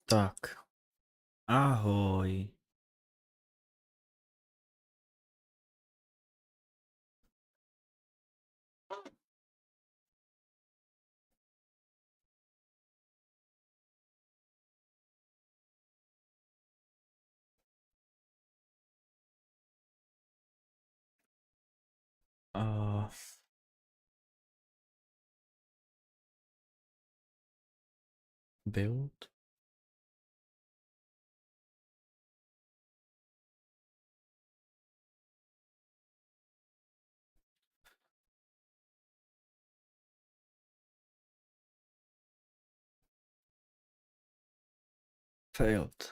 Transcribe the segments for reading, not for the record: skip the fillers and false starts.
Tak, ahoj. Uh, build. Failed.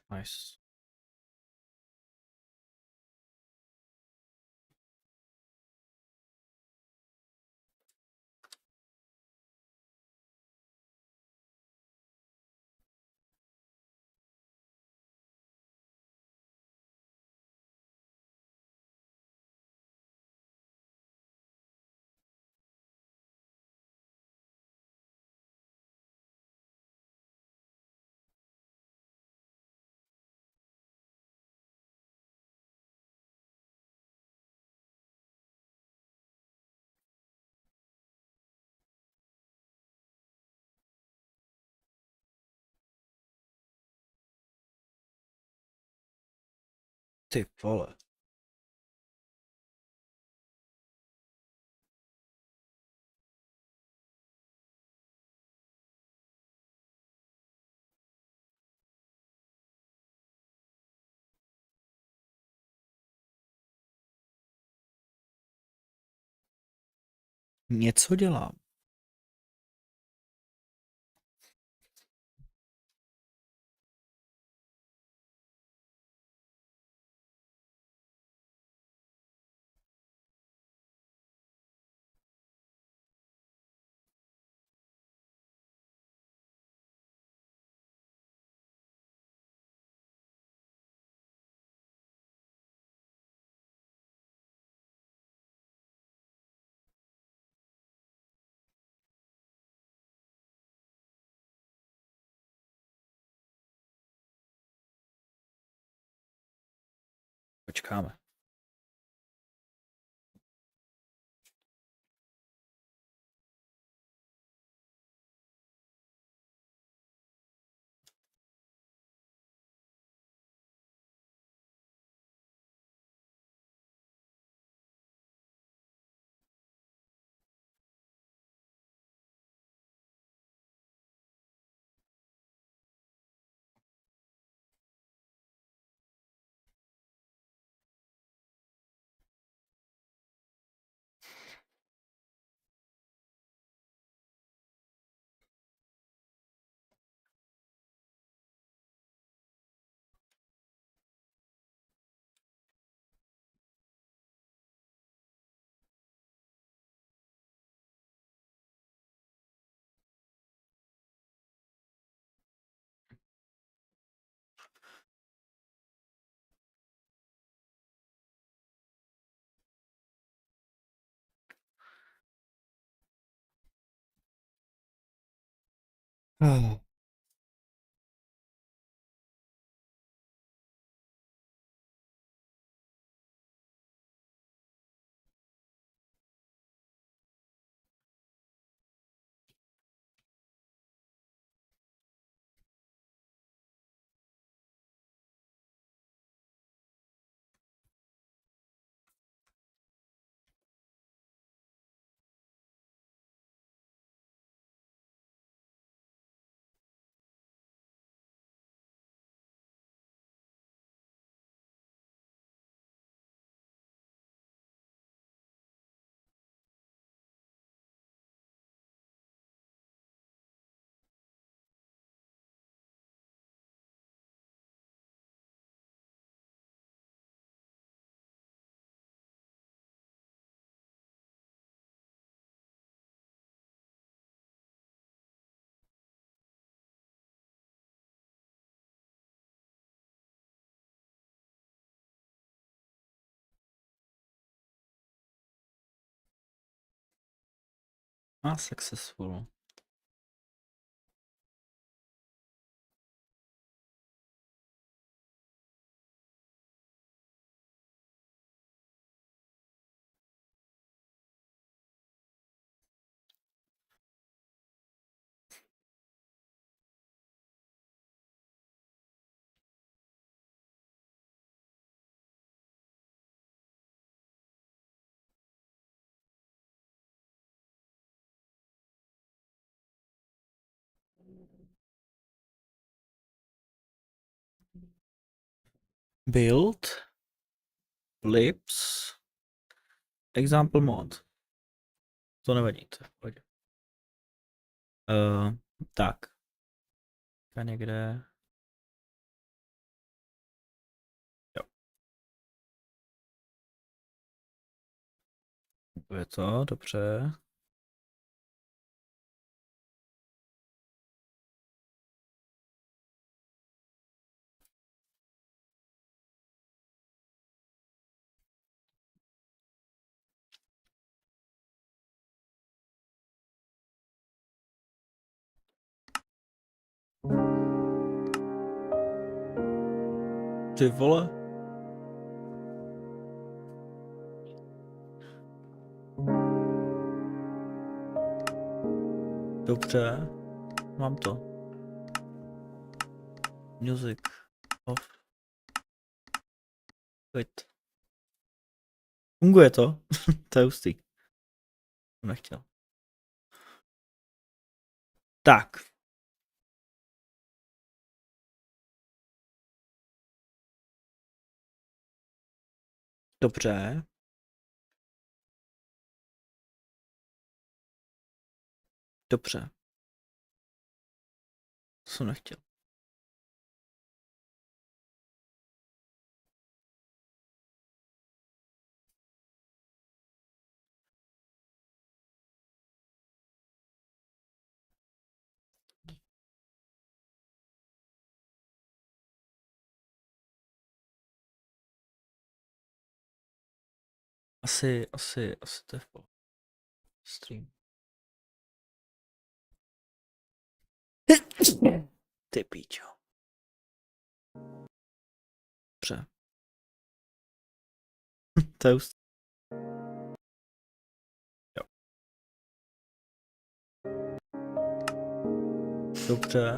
Nice. Ty vole. Něco dělám. počkáme. A successful. Build, lips, example mod. To nevadí, to je v pohodě. Tak. A někde. Jo. Je to, dobře. Ty vole. Dobře. Mám to. Music. Off. Quit. Funguje to? To je hustý. Nechtěl. Tak. Dobře. Dobře. To jsem nechtěl. Asi to je v pohodě. Stream. Ty píčo. Dobře. To je jo. Dobře,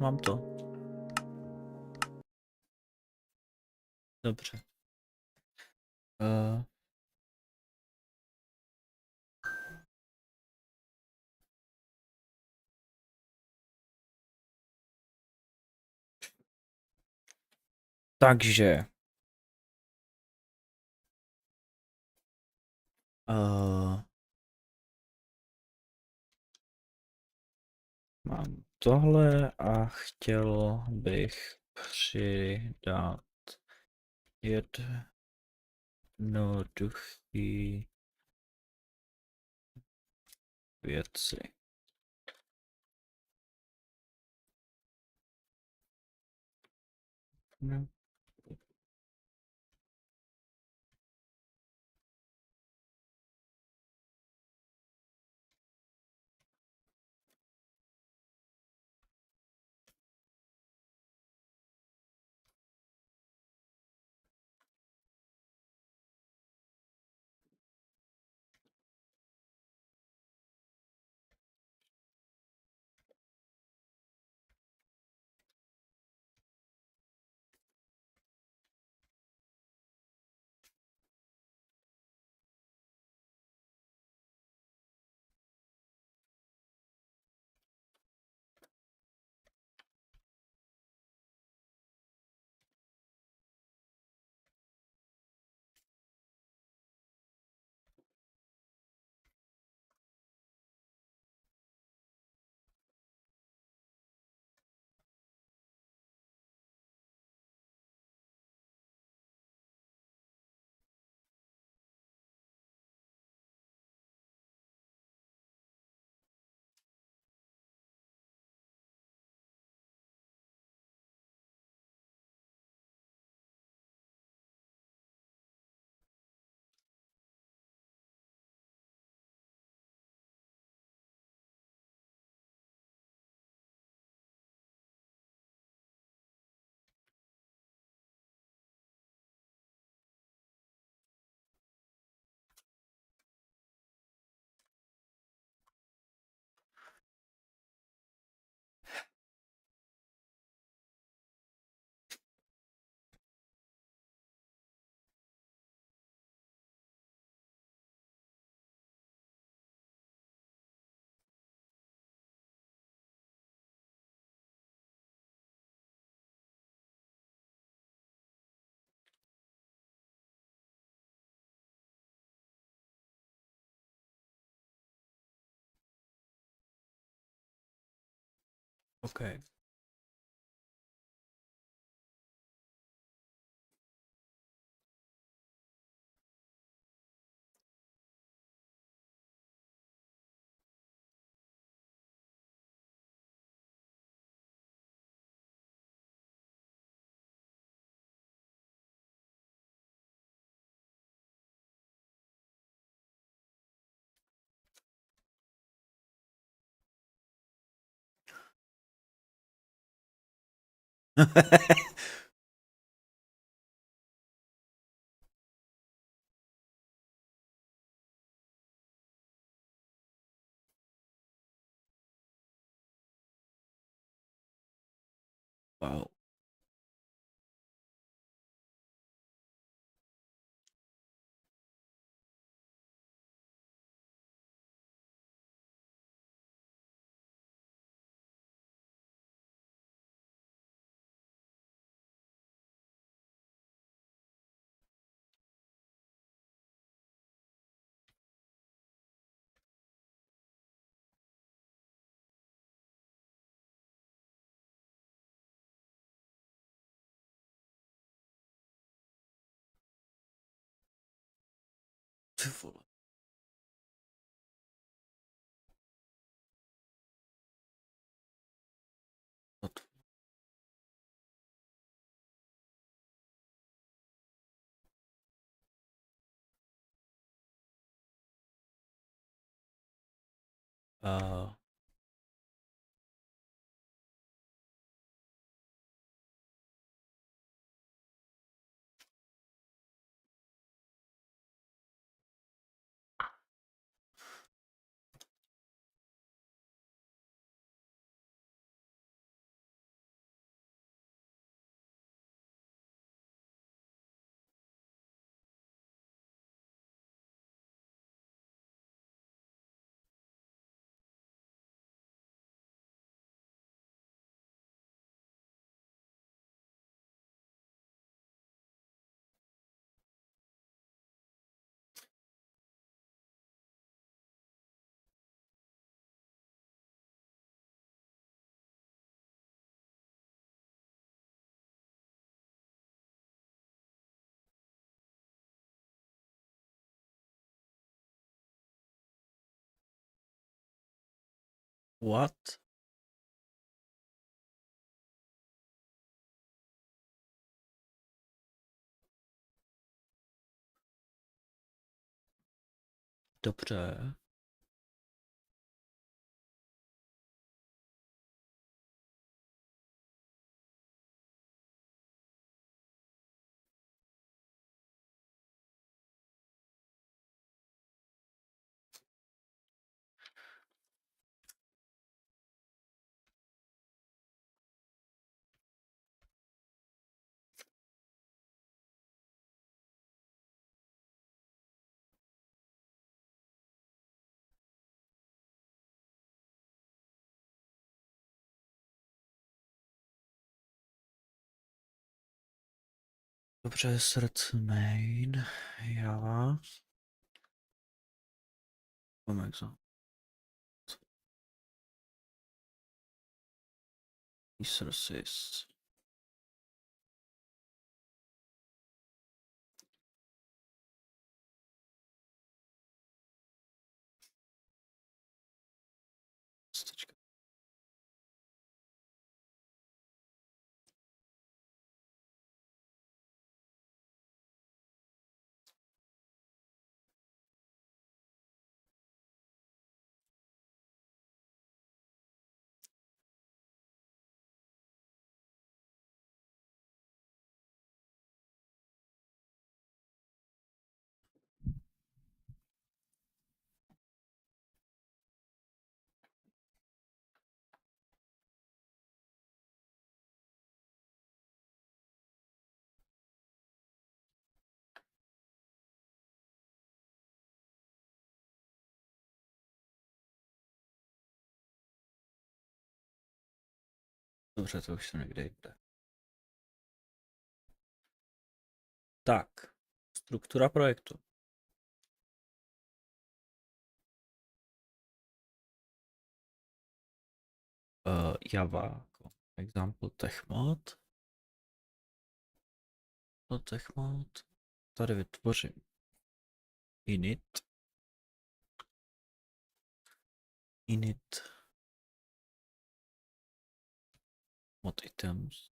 mám to. Dobře. Takže mám tohle a chtěl bych přidat jednoduchý věci. No. OK. Wow. Ty vole. Uh, What? Dobře. Dobře, srdce main. Já. Omega. Resources. Dobře, to už jsem někde jde. Tak, struktura projektu. Java, jako example techmod. Techmod. Tady vytvořím init. Mod items.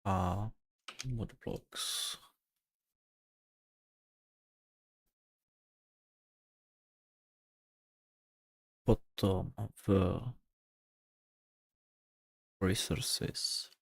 A mod blocks. Potom v resources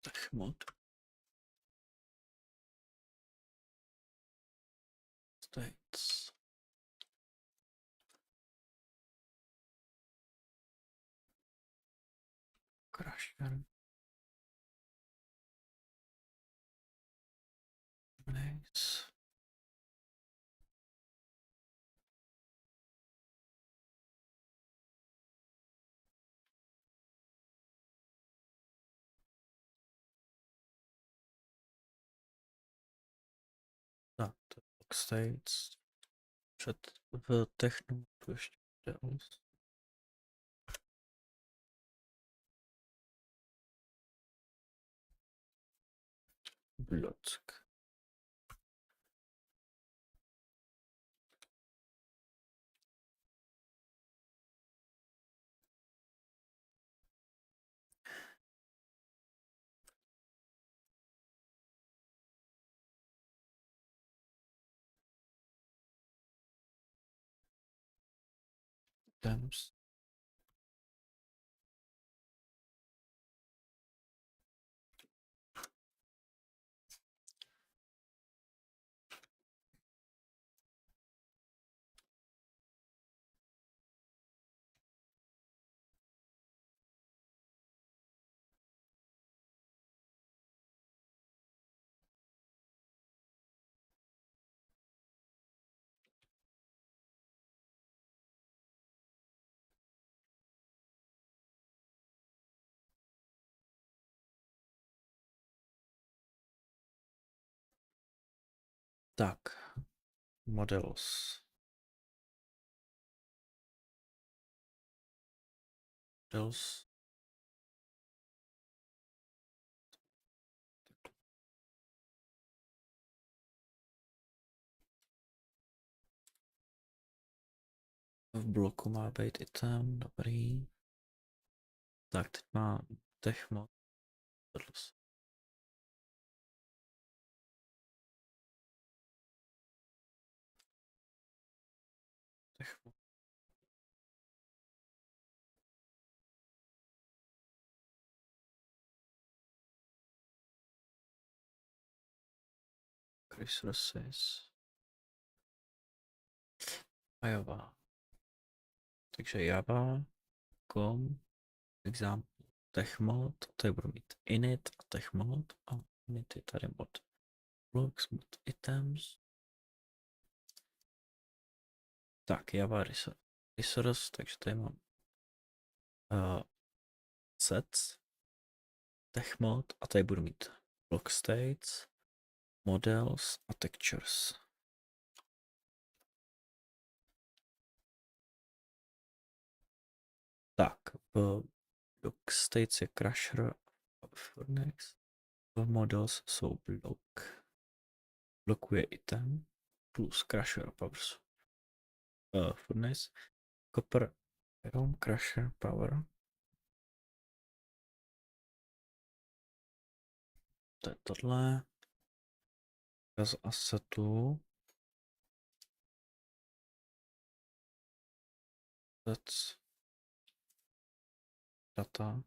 techmod. States. Crasher. Nice. Tak, to states. Před v technu to ještě dělal. Block. Items. Tak, models. Models. V bloku má být item, dobrý. Tak, teď má tech mod. Tech mod. Resources. A Java. Takže Java, com, example, tech mod, tady budu mít init a tech mod a init je tady mod blocks, mod items. Tak, Java resource, takže tady mám sets, tech mod a tady budu mít block states, models a textures. Tak, v block states je crusher a next. V models jsou block. Blokuje item plus crusher powers. Furnace, copper, iron, crusher, power. To je tohle. Z assetu. That's data.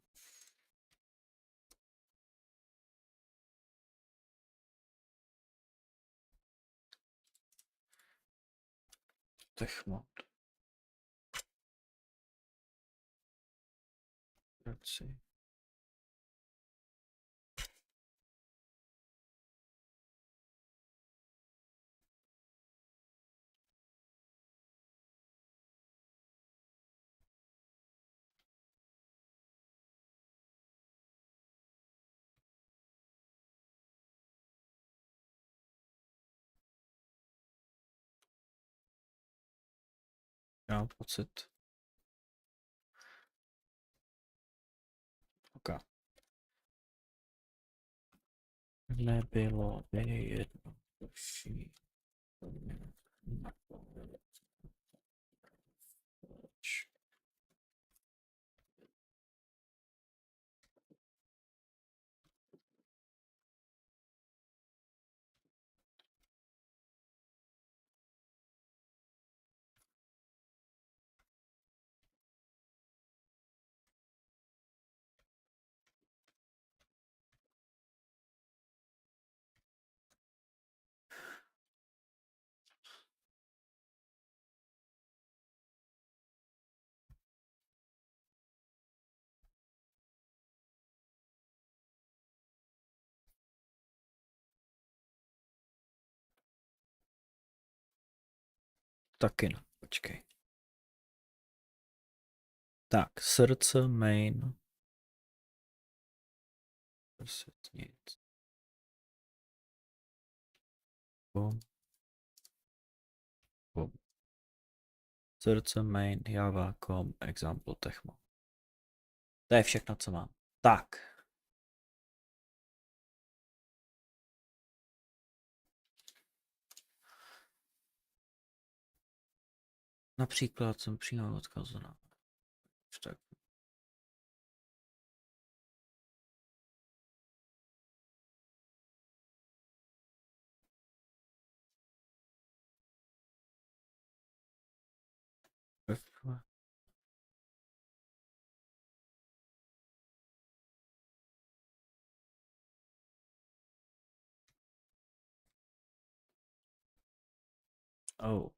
Tech mod. Let's see. Já mám pocit. Ok. Nebylo by jednodušší. Taky no, počkej. Tak, srdce, main. Nic. Bom. Bom. Srdce, main, Java, com, example, techmo. To je všechno, co mám. Tak. Například jsem přijal odkazu na tak. Oh.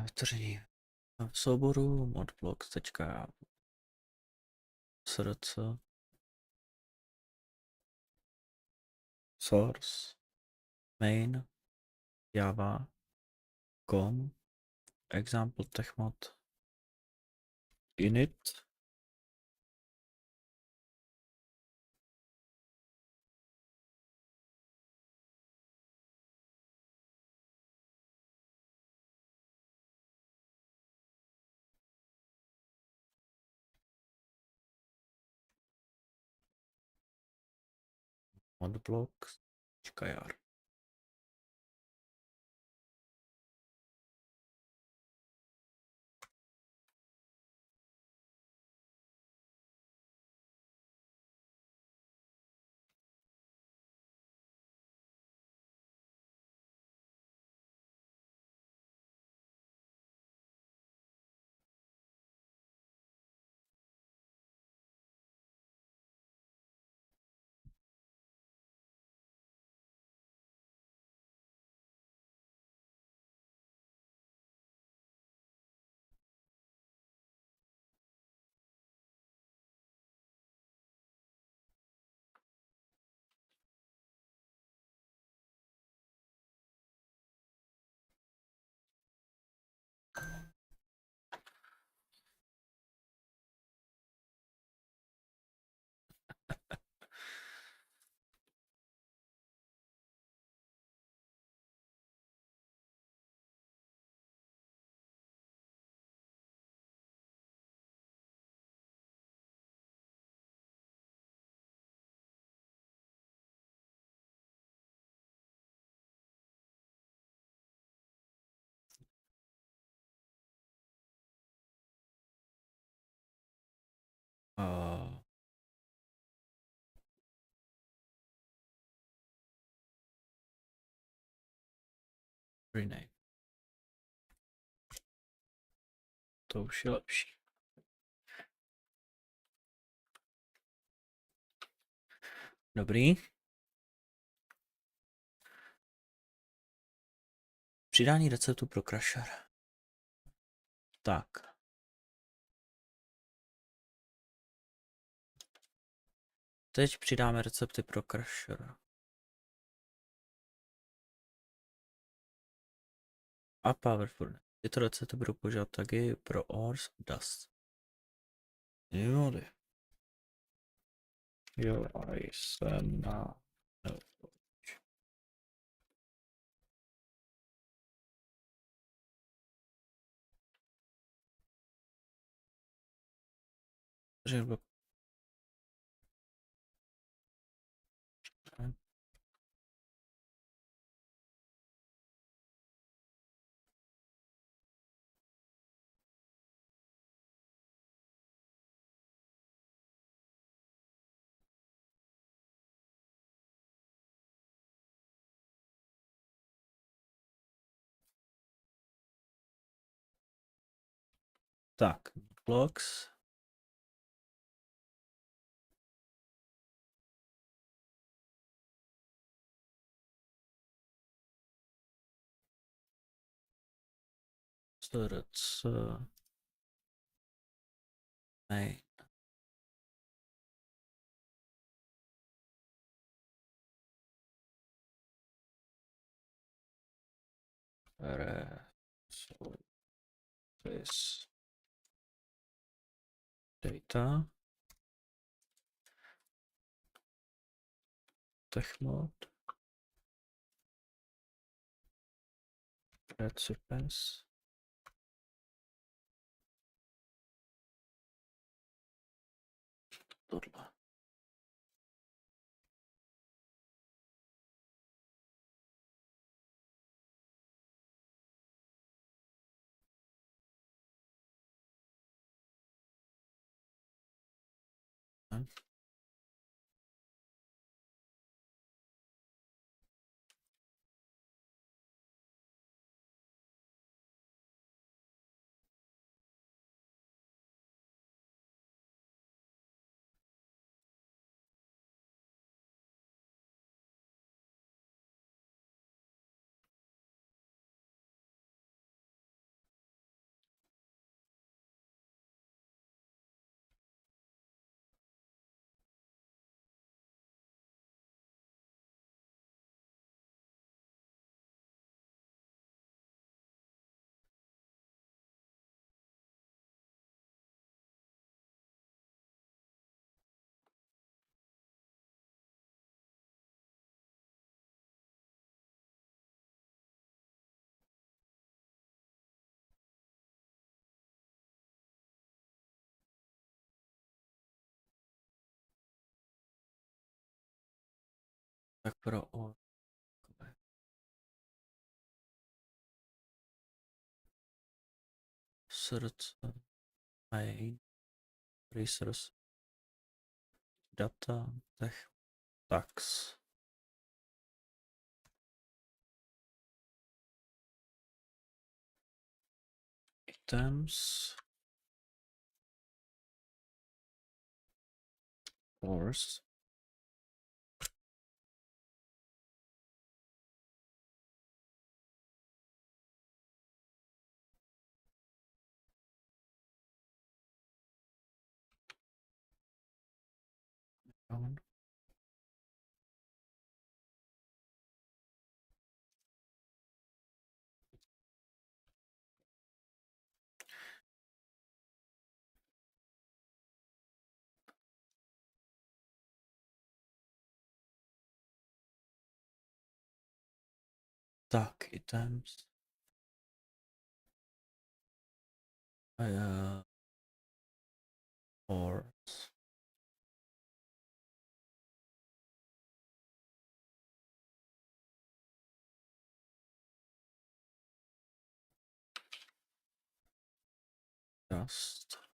vytvoření v souboru modblocks.src source main java com example techmod init modblocks.jar. Rename. To už je lepší. Dobrý. Přidání receptu pro crusher. Tak. Teď přidáme recepty pro crusher. A powerful. Tyto recepty budou používat tagy pro ores dust. Jo, jsem na... Tak, blocks. Src. Main. This data. Techmod. Recipes. Tohle. Tak pro o. Srdce. Aj. Resource. Data. Tech. Tax. Items. Force. Down. Tak, items. Force. Dust.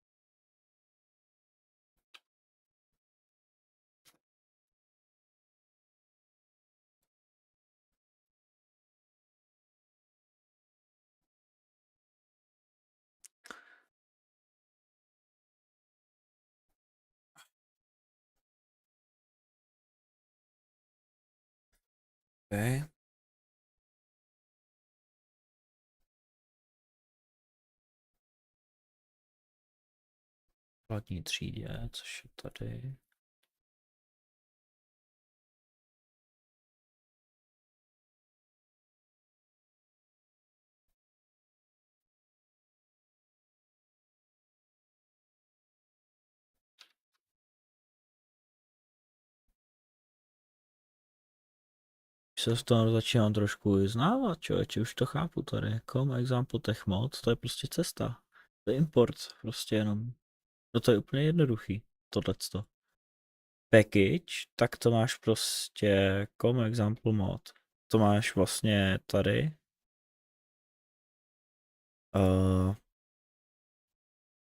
Okay. Hlavní třídě, což je tady. Se z toho začínám trošku vyznávat, člověče, už to chápu tady. Example tech mod, to je prostě cesta. To je import, prostě jenom. No to je úplně jednoduchý, tohleto. Package, tak to máš prostě example mod. To máš vlastně tady.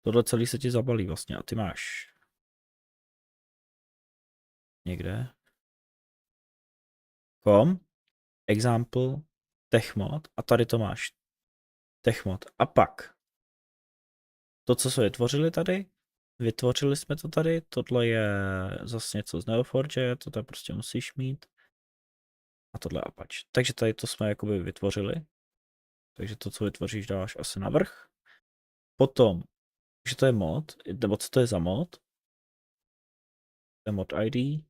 Tohle celý se ti zabalí vlastně a ty máš někde example techmod a tady to máš techmod a pak to, co jsme vytvořili jsme to tady, tohle je zase něco z Neoforge, to tady prostě musíš mít a tohle Apache. Takže tady to jsme jakoby vytvořili, takže to, co vytvoříš, dáš asi navrch. Potom, že to je mod, nebo co to je za mod, to je mod ID,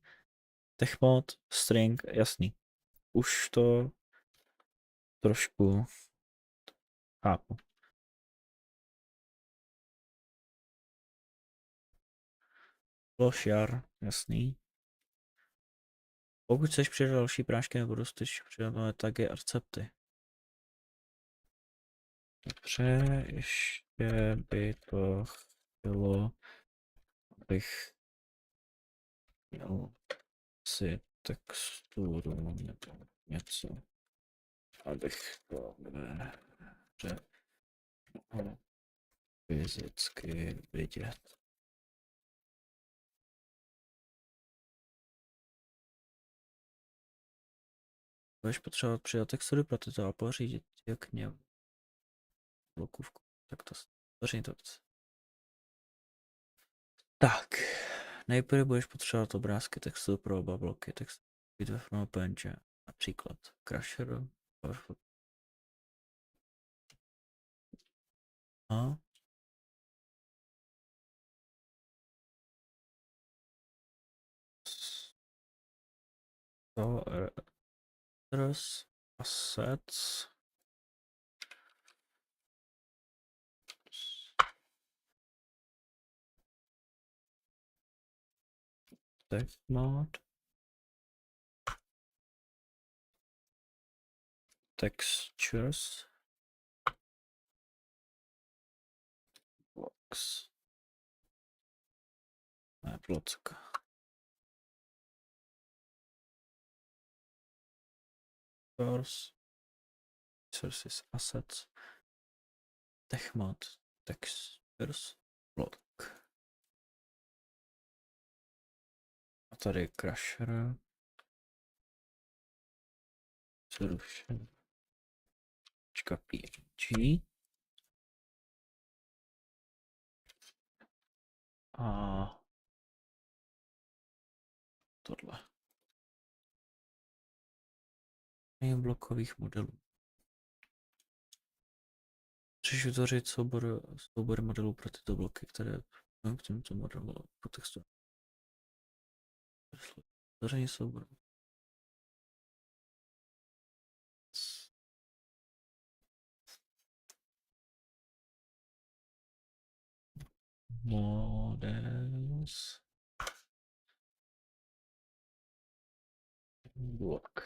techmod, string, jasný. Už to trošku chápu. Lošiar, jasný. Pokud chceš přidat další prášky nebo dostatečně přidat tagy a recepty. Dobře, ještě by to chtělo, abych měl si texturu nebo něco, abych to mohl fyzicky vidět. Budeš potřebovat přidat textury pro tyto a pořídit jak mě blokovku. Tak to pořídit to. Tak, nejprve budeš potřebovat obrázky textu pro oba bloky. Text být ve formě PNG, například Crusher, a assets, text mode, textures, blocks, blocka. source, sources, assets, techmod, textures, block. A tady je crusher. Zrušen. PNG. A tohle. Blokových modelů. Můžeš vytvořit soubor modelů pro tyto bloky, které k těmto modelu po textu. Vytvoření souboru. Models. Blok.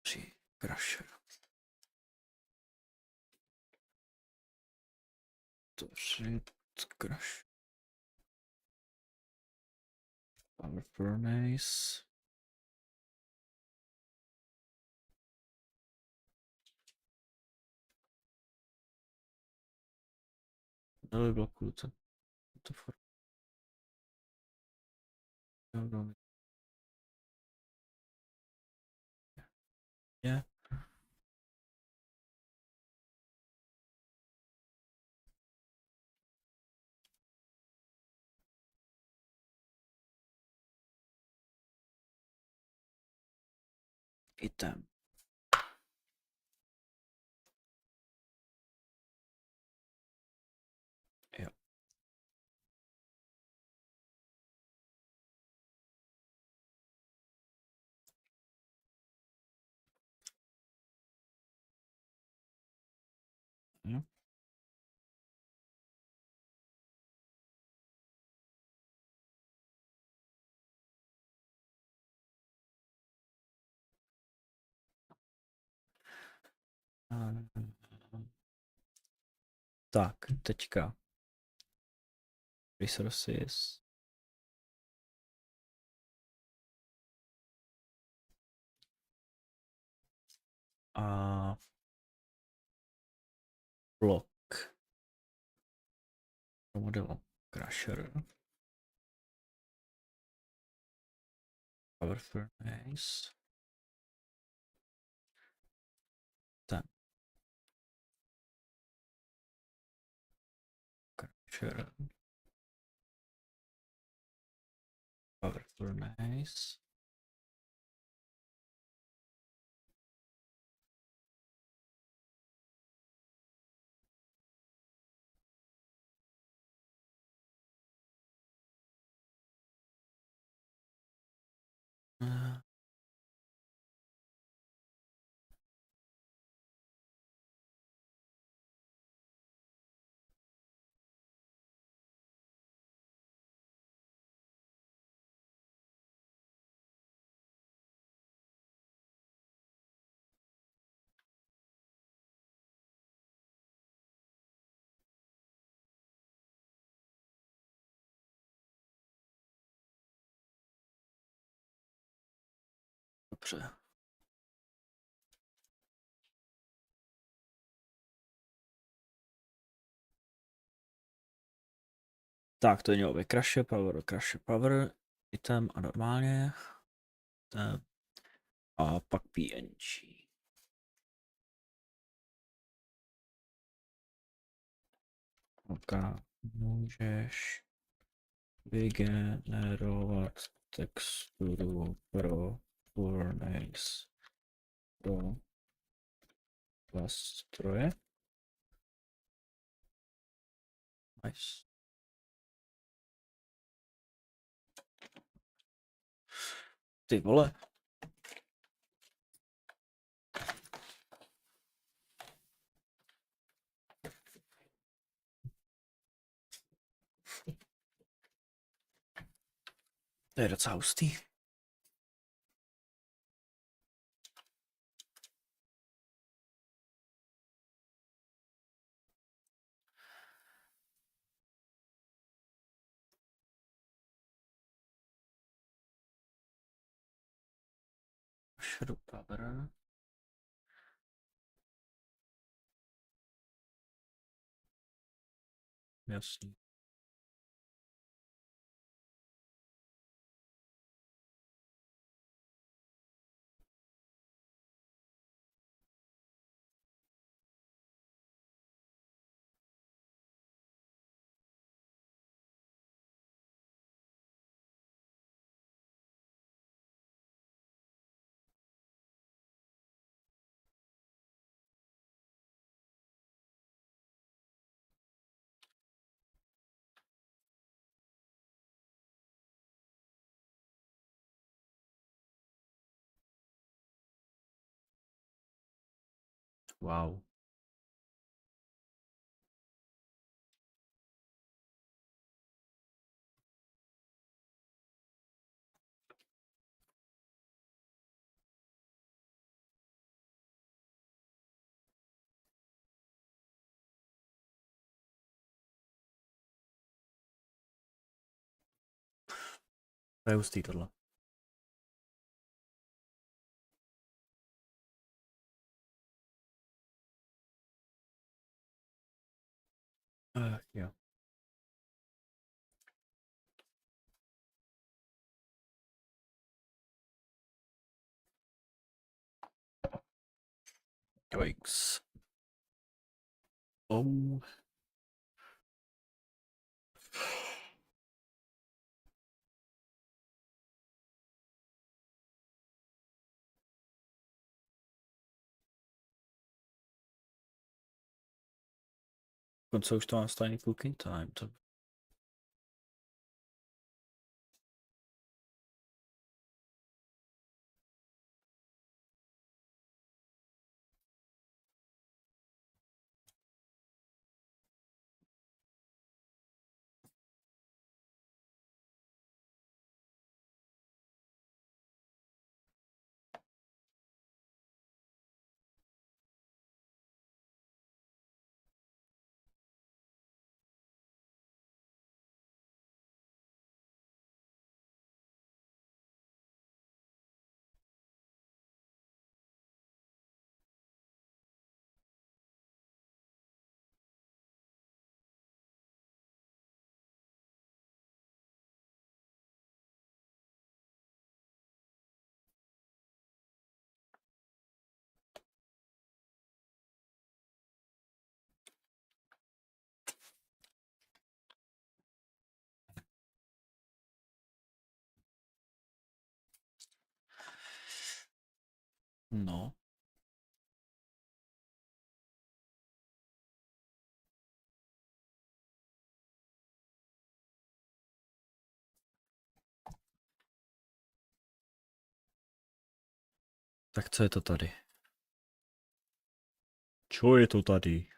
Při crusher. Tvořit crush. Power furnace. Modely blokuju to formu. Je. Item. Jo. Jo. Tak, teďka. Resources. A blok. Model crusher. Power furnace. Ten. Crusher. Power furnace. Dobře. Tak, to je mělo by crash power, item a normálně. A pak PNG. Ok, můžeš vygenerovat texturu pro furnace pro stroje. Nice. Ty vole. To je docela hustý. shadow power. Jasný. Wow. To je hustý tohle. Jo. Yikes. Oh. Dokonce už to mám stejný cooking time. To... No. Tak co je to tady? Co je to tady?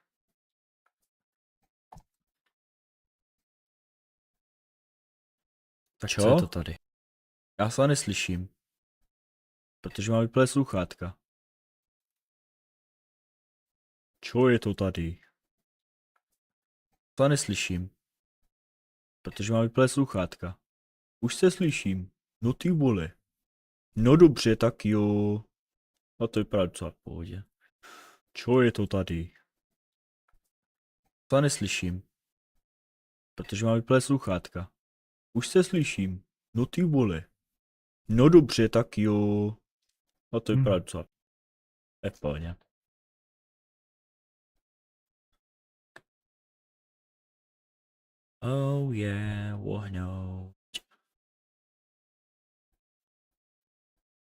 Tak co je to tady? Já se neslyším. Protože mám vyplé sluchátka. Co je to tady? Já neslyším. Protože mám vyplé sluchátka. Už se slyším. No ty vole. No dobře, tak jo. A to vypadá docela v pohodě. Co je to tady? Já neslyším. Protože mám vyplé sluchátka. Už se slyším. No ty vole. No dobře, tak jo. A to vypadá docela v pohodě. Oh yeah, ohňou.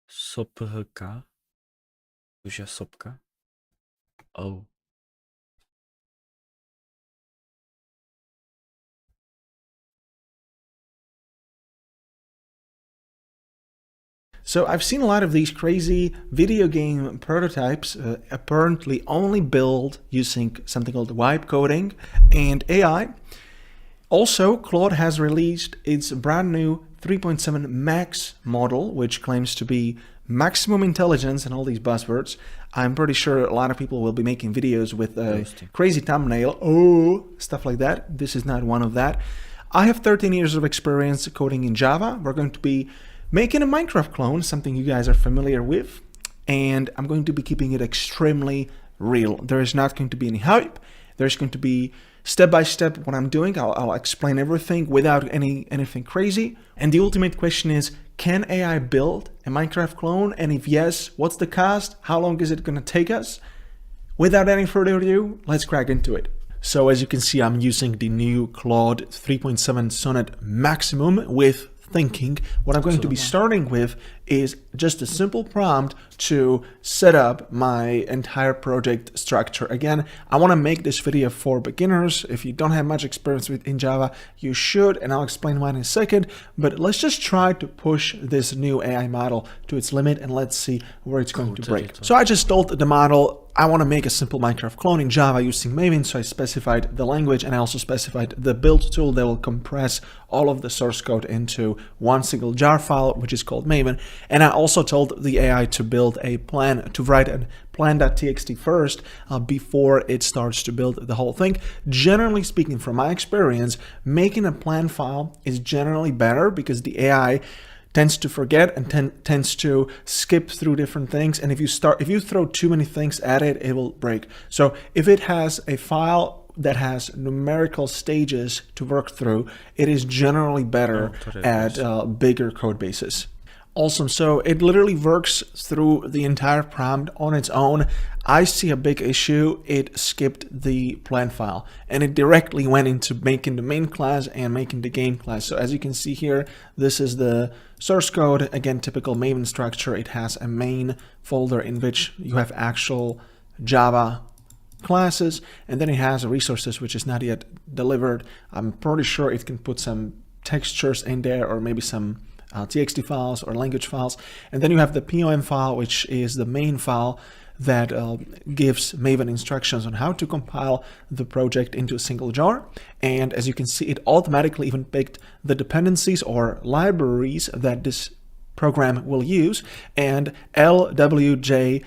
Sopka. Už je sopka. Oh. So I've seen a lot of these crazy video game prototypes apparently only built using something called vibe coding and AI. Also, Claude has released its brand new 3.7 Max model, which claims to be maximum intelligence and all these buzzwords. I'm pretty sure a lot of people will be making videos with a crazy thumbnail, stuff like that. This is not one of that. I have 13 years of experience coding in Java. We're going to be making a Minecraft clone, something you guys are familiar with. and I'm going to be keeping it extremely real. There is not going to be any hype. There's going to be step by step what I'm doing. I'll explain everything without anything crazy. And the ultimate question is, can AI build a Minecraft clone? And if yes, what's the cost? How long is it going to take us? Without any further ado, let's crack into it. So as you can see, I'm using the new Claude 3.7 Sonnet Maximum with thinking. What I'm going to be starting with is just a simple prompt to set up my entire project structure. Again, I want to make this video for beginners. If you don't have much experience in Java, you should, and I'll explain why in a second. But let's just try to push this new AI model to its limit, and let's see where it's going to break. So I just told the model I want to make a simple Minecraft clone in Java using Maven, so I specified the language and I also specified the build tool that will compress all of the source code into one single jar file, which is called Maven. And I also told the AI to build a plan, to write a plan.txt first before it starts to build the whole thing. Generally speaking, from my experience, making a plan file is generally better because the AI tends to forget and tends to skip through different things. And if you throw too many things at it, it will break. So if it has a file that has numerical stages to work through, it is generally better at bigger code bases. Awesome. So it literally works through the entire prompt on its own. I see a big issue. It skipped the plan file and it directly went into making the main class and making the game class. So as you can see here, this is the source code. Again, typical Maven structure. It has a main folder in which you have actual Java classes, and then it has resources, which is not yet delivered. I'm pretty sure it can put some textures in there or maybe some txt files or language files. And then you have the POM file, which is the main file that gives Maven instructions on how to compile the project into a single jar. And as you can see, it automatically even picked the dependencies or libraries that this program will use, and LWJGL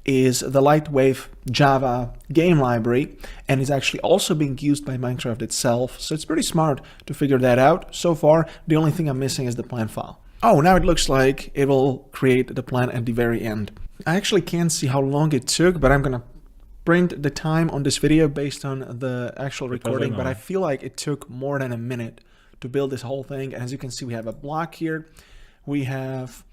is the lightweight Java game library, and is actually also being used by Minecraft itself, so it's pretty smart to figure that out. So far, the only thing I'm missing is the plan file. Oh, now it looks like it will create the plan at the very end. I actually can't see how long it took, but I'm gonna print the time on this video based on the actual recording, but I feel like it took more than a minute to build this whole thing. And as you can see, we have a block here. We have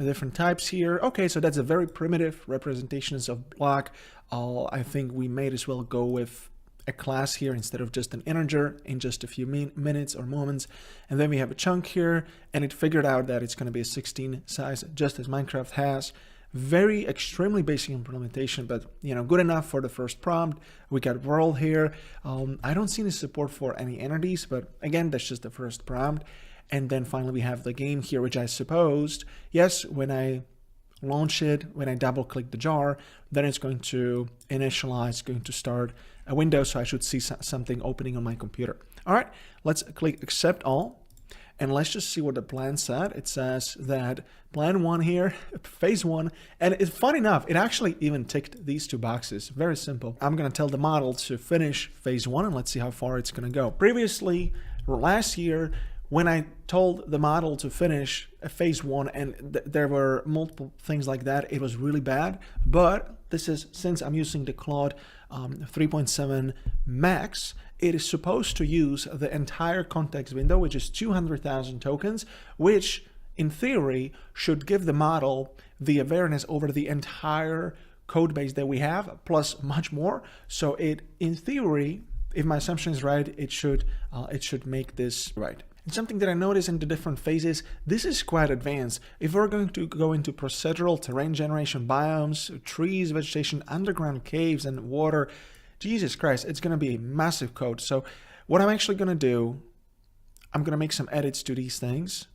different types here. Okay, so that's a very primitive representations of block. I think we may as well go with a class here instead of just an integer in just a few minutes or moments. And then we have a chunk here, and it figured out that it's going to be a 16 size, just as Minecraft has. Very extremely basic implementation, but good enough for the first prompt. We got world here. I don't see any support for any entities, but again, that's just the first prompt. And then finally we have the game here, which I supposed, yes, when I launch it, when I double click the jar, then it's going to initialize, going to start a window, so I should see something opening on my computer. All right, let's click accept all. And let's just see what the plan said. It says that plan 1 here, phase 1, and it's fun enough, it actually even ticked these two boxes. Very simple. I'm going to tell the model to finish phase 1, and let's see how far it's going to go. Previously, last year, when I told the model to finish phase 1, and there were multiple things like that, it was really bad. But this is, since I'm using the Claude 3.7 Max, it is supposed to use the entire context window, which is 200,000 tokens, which in theory should give the model the awareness over the entire code base that we have, plus much more. So it, in theory, if my assumption is right, it should make this right. And something that I noticed in the different phases, this is quite advanced. If we're going to go into procedural terrain generation, biomes, trees, vegetation, underground caves, and water, Jesus Christ, it's going to be a massive code. So what I'm actually going to do, I'm going to make some edits to these things.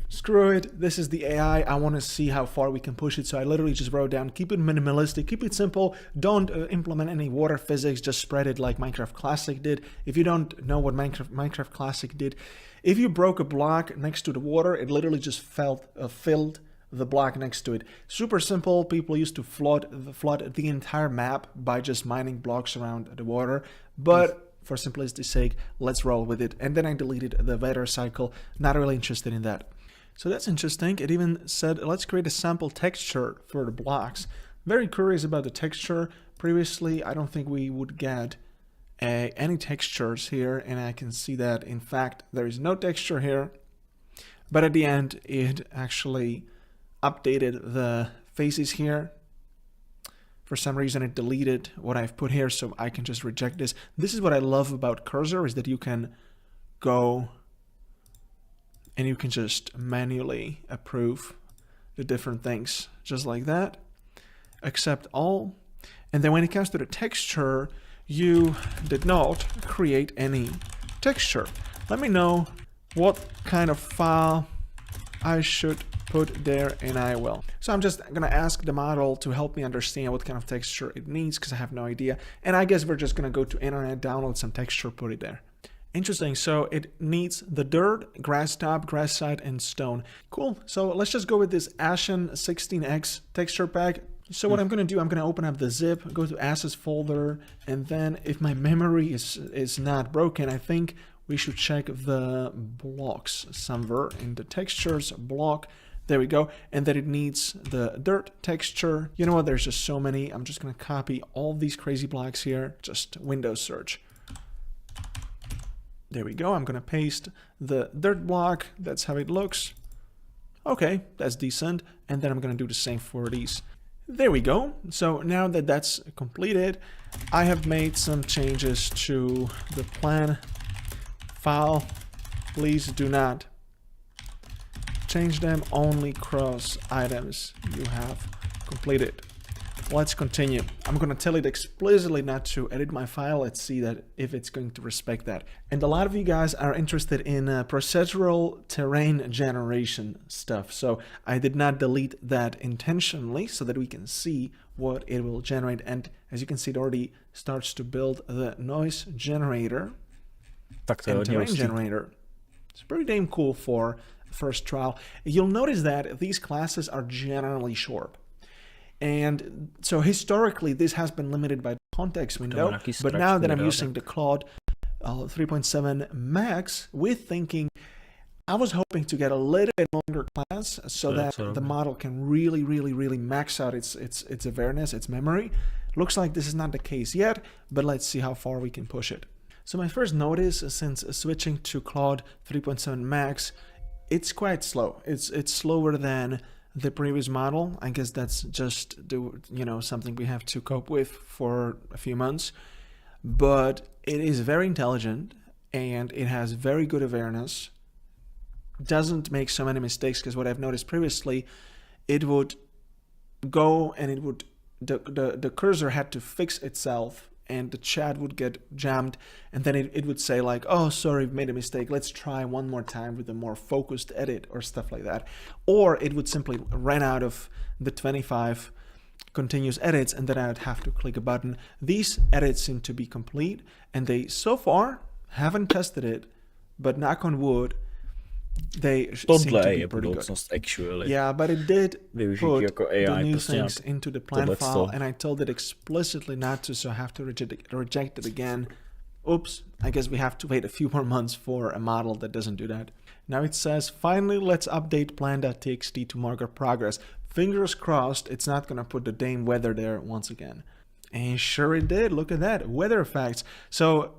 Screw it. This is the AI. I want to see how far we can push it. So I literally just wrote down, keep it minimalistic, keep it simple. Don't implement any water physics. Just spread it like Minecraft Classic did. If you don't know what Minecraft Classic did, if you broke a block next to the water, it literally just filled the block next to it. Super simple. People used to flood the entire map by just mining blocks around the water. But for simplicity's sake, let's roll with it. And then I deleted the weather cycle. Not really interested in that. So that's interesting. It even said, let's create a sample texture for the blocks. Very curious about the texture. Previously, I don't think we would get any textures here, and I can see that in fact there is no texture here, but at the end it actually updated the faces here. For some reason it deleted what I've put here, so I can just reject this. This is what I love about cursor, is that you can go and you can just manually approve the different things just like that, accept all. And then when it comes to the texture, you did not create any texture. Let me know what kind of file I should put there, and I will. So I'm just gonna ask the model to help me understand what kind of texture it needs, because I have no idea. And I guess we're just gonna go to internet, download some texture, put it there. Interesting. So it needs the dirt, grass top, grass side, and stone. Cool. So let's just go with this Ashen 16x texture pack. So what I'm going to do, I'm going to open up the zip, go to assets folder, and then if my memory is not broken, I think we should check the blocks somewhere in the textures block. There we go. And then it needs the dirt texture. You know what? There's just so many. I'm just going to copy all these crazy blocks here. Just Windows search. There we go. I'm going to paste the dirt block. That's how it looks. Okay, that's decent. And then I'm going to do the same for these. There we go. So now that that's completed, I have made some changes to the plan file. Please do not change them, only cross items you have completed. Let's continue. I'm going to tell it explicitly not to edit my file. Let's see that if it's going to respect that. And a lot of you guys are interested in procedural terrain generation stuff. So I did not delete that intentionally so that we can see what it will generate. And as you can see, it already starts to build the noise generator and terrain generator. It's pretty damn cool for first trial. You'll notice that these classes are generally short. And so historically, this has been limited by the context window, but now that I'm using the Claude 3.7 Max with thinking, I was hoping to get a little bit longer class so that the model can really max out its awareness, its memory. Looks like this is not the case yet, but let's see how far we can push it. So my first notice since switching to Claude 3.7 Max, it's quite slow. It's slower than the previous model. I guess that's just something we have to cope with for a few months, but it is very intelligent and it has very good awareness. Doesn't make so many mistakes, because what I've noticed previously, it would go and it would the cursor had to fix itself and the chat would get jammed, and then it would say like, oh, sorry, we've made a mistake, let's try one more time with a more focused edit or stuff like that. Or it would simply run out of the 25 continuous edits, and then I would have to click a button. These edits seem to be complete, and they so far haven't tested it, but knock on wood, they seem to be pretty good. Actually. Yeah, but it did put jako AI, the new things into the plan tohleto. file, and I told it explicitly not to, so I have to reject it again. Oops, I guess we have to wait a few more months for a model that doesn't do that. Now it says, finally, let's update plan.txt to mark our progress. Fingers crossed it's not going to put the damn weather there once again. And sure it did. Look at that. Weather effects. So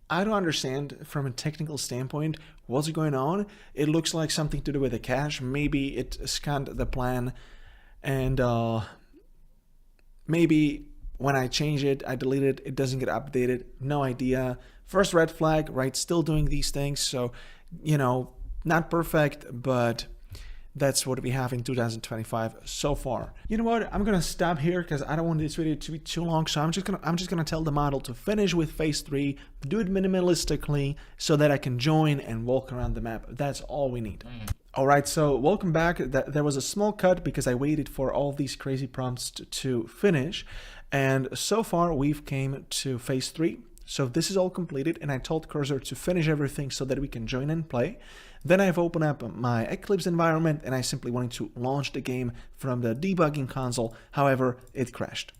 I don't understand from a technical standpoint what's going on. It looks like something to do with the cache. Maybe it scanned the plan and maybe when I change it, I delete it, it doesn't get updated. No idea. First red flag, right? Still doing these things. So, not perfect, but that's what we have in 2025 so far. You know what? I'm gonna stop here because I don't want this video to be too long. So I'm just gonna tell the model to finish with phase 3, do it minimalistically so that I can join and walk around the map. That's all we need. All right, so welcome back. There was a small cut because I waited for all these crazy prompts to finish. And so far we've came to phase 3. So this is all completed, and I told cursor to finish everything so that we can join and play. Then I've opened up my Eclipse environment and I simply wanted to launch the game from the debugging console. However, it crashed.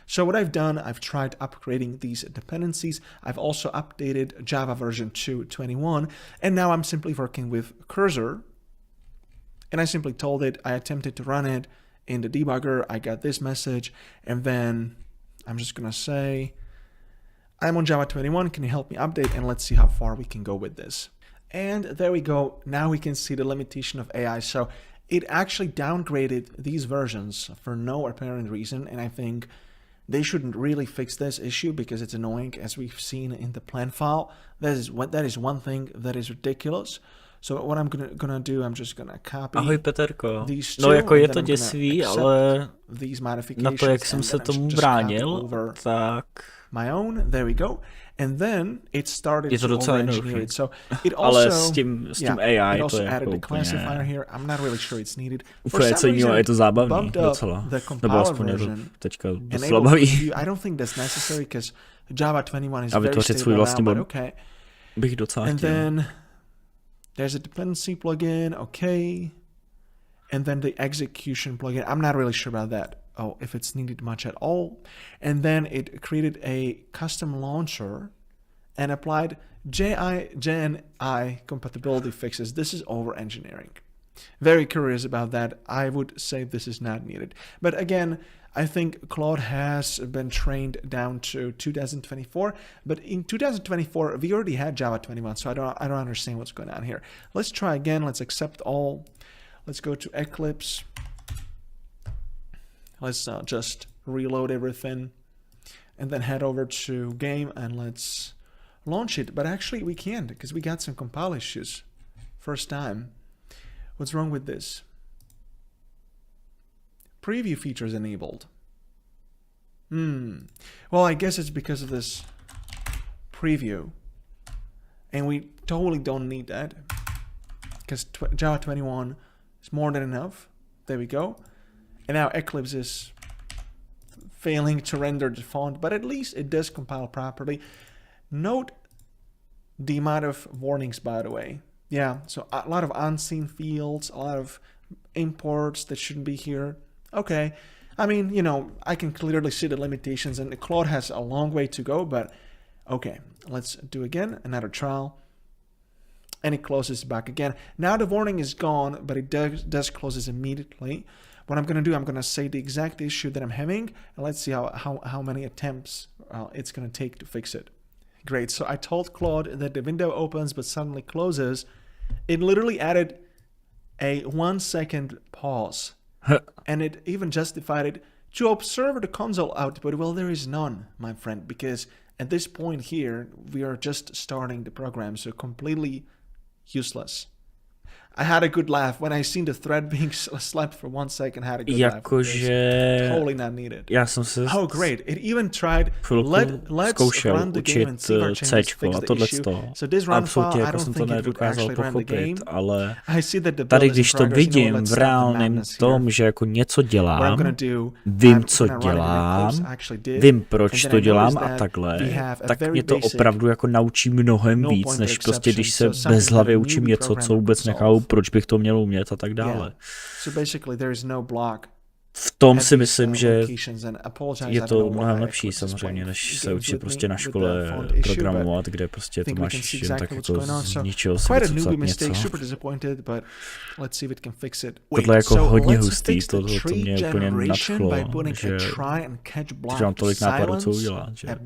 So what I've done, I've tried upgrading these dependencies. I've also updated Java version 2.21, and now I'm simply working with cursor And I simply told it, I attempted to run it in the debugger. I got this message. And then I'm just going to say, I'm on Java 21. Can you help me update? And let's see how far we can go with this. And there we go. Now we can see the limitation of AI. So it actually downgraded these versions for no apparent reason. And I think they shouldn't really fix this issue because it's annoying, as we've seen in the plan file. That is one thing that is ridiculous. So what I'm gonna do, I'm just gonna copy. Ahoj Peterko. These No jako je and to then I'm gonna děsivý, accept ale these na modifications to, jak jsem and se then I'm tomu just bránil, copy over tak my own. There we go. And then it started je to to docela over-engineer jednoduché. it. So it also, Ale s tím AI it to also je added jako the classifier úplně... here. I'm not really sure it's needed. Úplně co jiného, je to zábavný bumped up docela. the Nebo compiler aspoň je to version, teďka enabled slabavý. preview. I don't think that's necessary because Java 21 is A very vytvořit svůj stable vlastní now, bod but okay. bych docela And chtěl. then there's a dependency plugin, okay. And then the execution plugin. I'm not really sure about that. Oh, if it's needed much at all. And then it created a custom launcher and applied JNI compatibility fixes. This is over engineering. Very curious about that. I would say this is not needed. But again, I think Claude has been trained down to 2024, but in 2024 we already had Java 21, so I don't understand what's going on here. Let's try again. Let's accept all. Let's go to Eclipse. Let's just reload everything and then head over to game and let's launch it. But actually we can't because we got some compile issues first time. What's wrong with this? Preview features enabled. Well, I guess it's because of this preview. And we totally don't need that because Java 21 is more than enough. There we go. And now Eclipse is failing to render the font, but at least it does compile properly. Note the amount of warnings, by the way. Yeah, so a lot of unseen fields, a lot of imports that shouldn't be here. Okay, I mean, you know, I can clearly see the limitations and the Claude has a long way to go, but okay, let's do again, another trial. And it closes back again. Now the warning is gone, but it does closes immediately. What I'm going to do, I'm going to say the exact issue that I'm having, and let's see how many attempts it's going to take to fix it. Great, so I told Claude that the window opens but suddenly closes. It literally added a 1 second pause. And it even justified it to observe the console output. Well, there is none, my friend, because at this point here, we are just starting the program, so completely useless. I had a good laugh when I seen the thread being slapped for 1 second. Had a good laugh. Totally not needed. Já jsem se great! It even tried. Let's run the game and see if our changes fix the issue. So this run file, I don't think it would actually run the game. Ale I see that the tady, build is když in to progress. vidím v reálném tom, že jako něco dělám, vím, co dělám, vím, proč to dělám a takhle, tak mě to opravdu jako naučí mnohem víc, než prostě když se bezhlavě učím něco, co vůbec nechápu, proč bych to měl umět a tak dále. V tom si myslím, že je to mnohem lepší samozřejmě, než se učit prostě na škole programovat, kde prostě to máš jen tak jako z ničeho si vycucat něco. Tohle je jako hodně hustý, to mě úplně nadchlo, že mám tolik nápadů, co udělat. Že?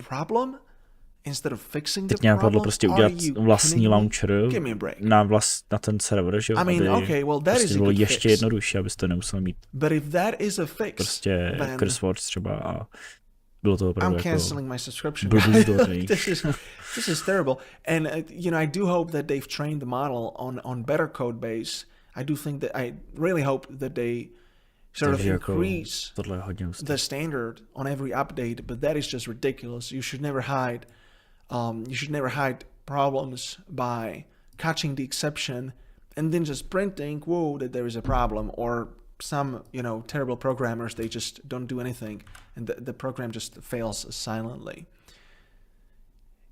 Teď mě napadlo prostě udělat vlastní launcher na ten server, že aby prostě bylo ještě jednodušší, abyste nemuseli mít prostě cursewords třeba a bylo to opravdu jako blbý. This is terrible. And you know, I do hope that they've trained the model on better code base. I really hope that they sort of increase the standard on every update, but that is just ridiculous. You should never hide problems by catching the exception and then just printing, whoa, that there is a problem, or some, you know, terrible programmers, they just don't do anything and the program just fails silently.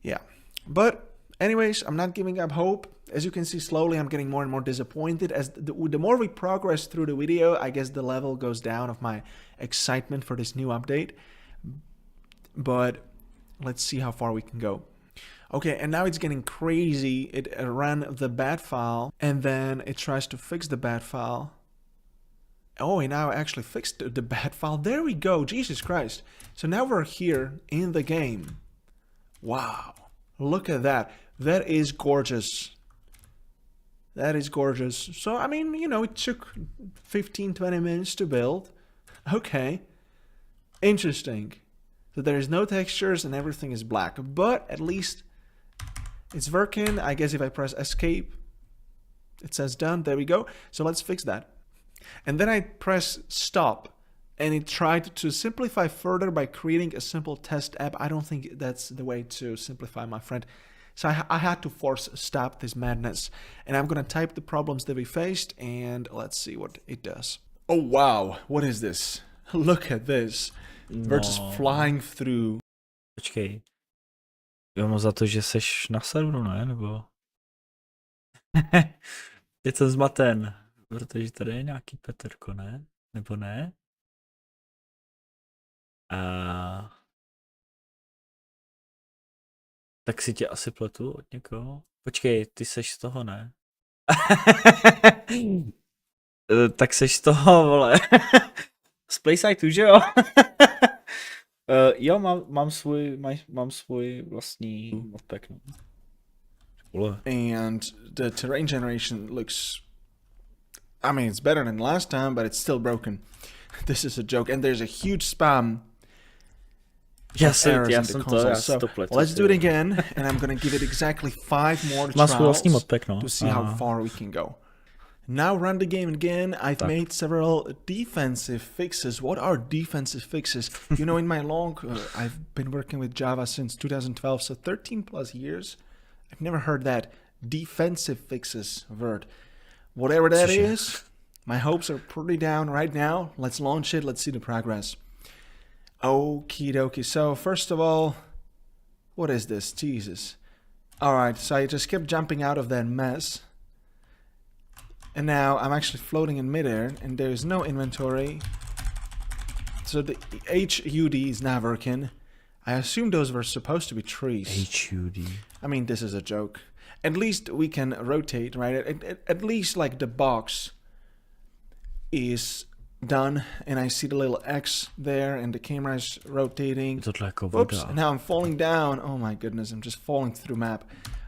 Yeah, but anyways, I'm not giving up hope. As you can see, slowly I'm getting more and more disappointed. As the more we progress through the video, I guess the level goes down of my excitement for this new update. But let's see how far we can go. Okay, and now it's getting crazy. It ran the bad file, and then it tries to fix the bad file. Oh, and now I actually fixed the bad file. There we go. Jesus Christ. So now we're here in the game. Wow. Look at that. That is gorgeous. That is gorgeous. So, I mean, you know, it took 15, 20 minutes to build. Okay. Interesting. So there is no textures and everything is black. But at least it's working. I guess if I press escape, it says done. There we go. So let's fix that. And then I press stop. And it tried to simplify further by creating a simple test app. I don't think that's the way to simplify, my friend. So I had to force stop this madness. And I'm going to type the problems that we faced. And let's see what it does. Oh, wow. What is this? Look at this. We're just flying through. Počkej. Já mám za to, že seš na serveru, ne? Nebo... Je to zmaten. Protože tady je nějaký Petrko, ne? Nebo ne? Tak si tě asi pletu od někoho. Počkej, ty seš z toho, ne? Tak seš z toho, vole. Z Playsiteu, že jo? Jo, mám svůj vlastní modpack. And the terrain generation looks... I mean, it's better than last time, but it's still broken. This is a joke. And there's a huge spam. Yes, so let's do it again, and I'm gonna give it exactly 5 more trials to see how far we can go. Now run the game again. I've made several defensive fixes. What are defensive fixes? You know, in my long, I've been working with Java since 2012, so 13 plus years. I've never heard that defensive fixes word. Whatever that is, my hopes are pretty down right now. Let's launch it. Let's see the progress. Okie dokie. So first of all, what is this? Jesus. All right. So I just kept jumping out of that mess. And now I'm actually floating in midair and there's no inventory. So the HUD is not working. I assume those were supposed to be trees. HUD. I mean, this is a joke. At least we can rotate, right? At least like the box is done and I see the little X there and the camera is rotating. Oops, and now I'm falling down. Oh my goodness, I'm just falling through map.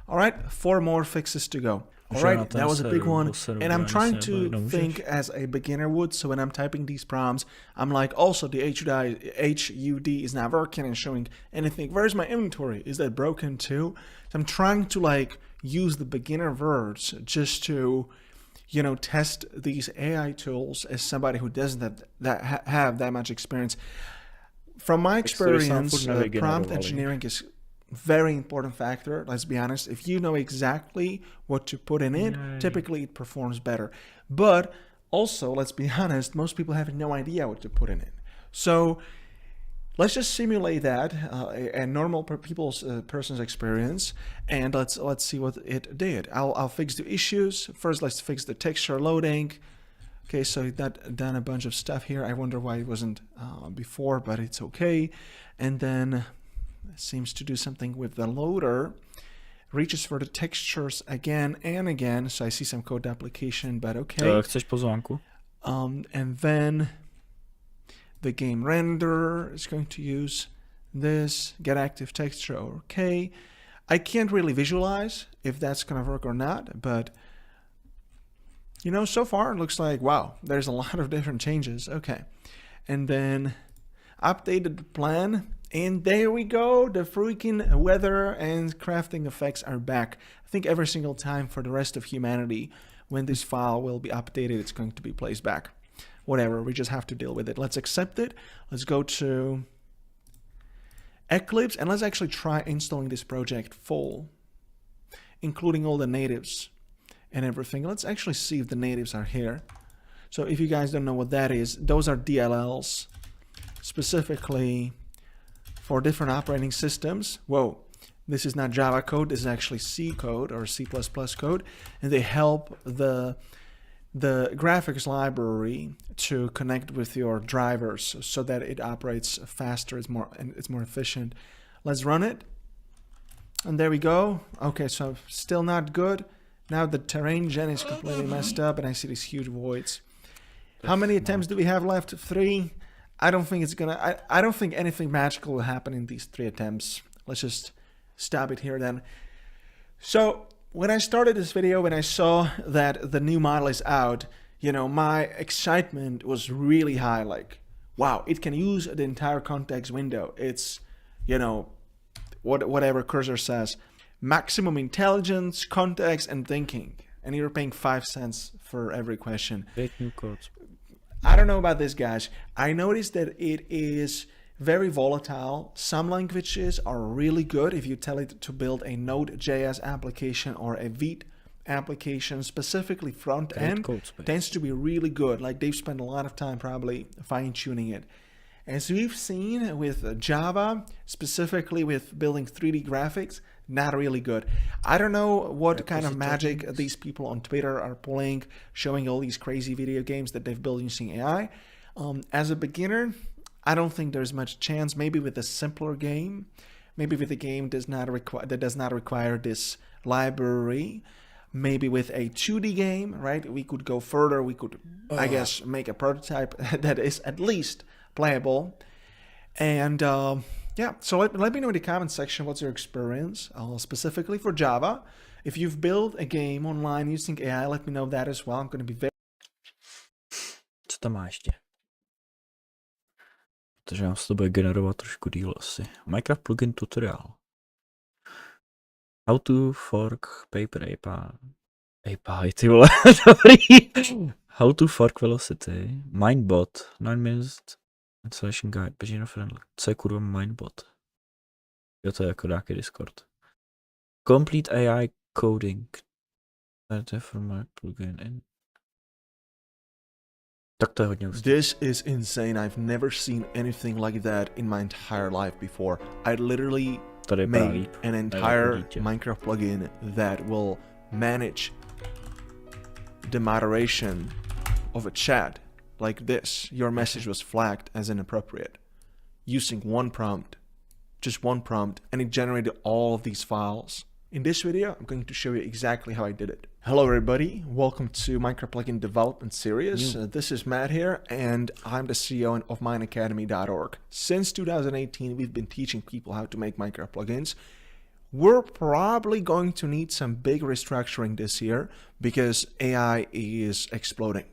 All right, 4 more fixes to go. All right, that was a big one. And I'm trying to think as a beginner would. So when I'm typing these prompts, I'm like, also the HUD is not working and showing anything. Where's my inventory? Is that broken too? So I'm trying to like use the beginner words just to, you know, test these AI tools as somebody who doesn't have that much experience. From my experience, prompt engineering is very important factor. Let's be honest. If you know exactly what to put in it, typically it performs better. But also, let's be honest, most people have no idea what to put in it. So let's just simulate that a normal person's experience, and let's see what it did. I'll fix the issues. First, let's fix the texture loading. Okay, so it done a bunch of stuff here. I wonder why it wasn't before, but it's okay. And then it seems to do something with the loader. Reaches for the textures again and again. So I see some code application, but okay. Chceš pozvánku? And then the game renderer is going to use this get active texture. Okay, I can't really visualize if that's going to work or not, but you know, so far it looks like, wow, there's a lot of different changes. Okay, and then updated the plan, and there we go. The freaking weather and crafting effects are back. I think every single time for the rest of humanity, when this file will be updated, it's going to be placed back. Whatever, we just have to deal with it. Let's accept it. Let's go to Eclipse and let's actually try installing this project full, including all the natives and everything. Let's actually see if the natives are here. So if you guys don't know what that is, those are DLLs specifically for different operating systems. Whoa, this is not Java code, this is actually C code or C++ code, and they help the graphics library to connect with your drivers so that it operates faster, it's more efficient. Let's run it. And there we go. Okay, so still not good. Now the terrain gen is completely messed up and I see these huge voids. How many attempts do we have left? 3. I don't think it's gonna. I don't think anything magical will happen in these 3 attempts. Let's just stop it here then. So when I started this video, when I saw that the new model is out, you know, my excitement was really high. Like, wow, it can use the entire context window. It's, you know, whatever cursor says, maximum intelligence, context, and thinking. And you're paying 5 cents for every question. I don't know about this, guys. I noticed that it is very volatile. Some languages are really good. If you tell it to build a Node.js application or a Vite application, specifically front end, tends to be really good. Like, they've spent a lot of time probably fine-tuning it. As we've seen with Java, specifically with building 3D graphics, not really good. I don't know what kind of magic these people on Twitter are pulling, showing all these crazy video games that they've built using AI. As a beginner, I don't think there's much chance. Maybe with a simpler game, maybe with a game that does not require this library. Maybe with a 2D game, right? We could go further. We could, I guess, make a prototype that is at least playable. And yeah, so let me know in the comment section what's your experience, specifically for Java. If you've built a game online using AI, let me know that as well. I'm going to be very... Co tam má ještě? Protože nám se to bude generovat trošku díl asi. Minecraft plugin tutorial. How to fork paper API, ty vole, dobrý. How to fork velocity, Mindbot, 9 minutes installation guide, beginner friendly. Co je kurva Mindbot? Jo, to je jako nějaký Discord. Complete AI coding. To je forma plugin in. Tak to je hodně ústý. This is insane. I've never seen anything like that in my entire life before. I literally made an entire Minecraft plugin that will manage the moderation of a chat like this. Your message was flagged as inappropriate using one prompt, just one prompt, and it generated all of these files. In this video, I'm going to show you exactly how I did it. Hello everybody, welcome to Minecraft Plugin Development Series. This is Matt here, and I'm the CEO of mineacademy.org. Since 2018, we've been teaching people how to make Minecraft plugins. We're probably going to need some big restructuring this year because AI is exploding.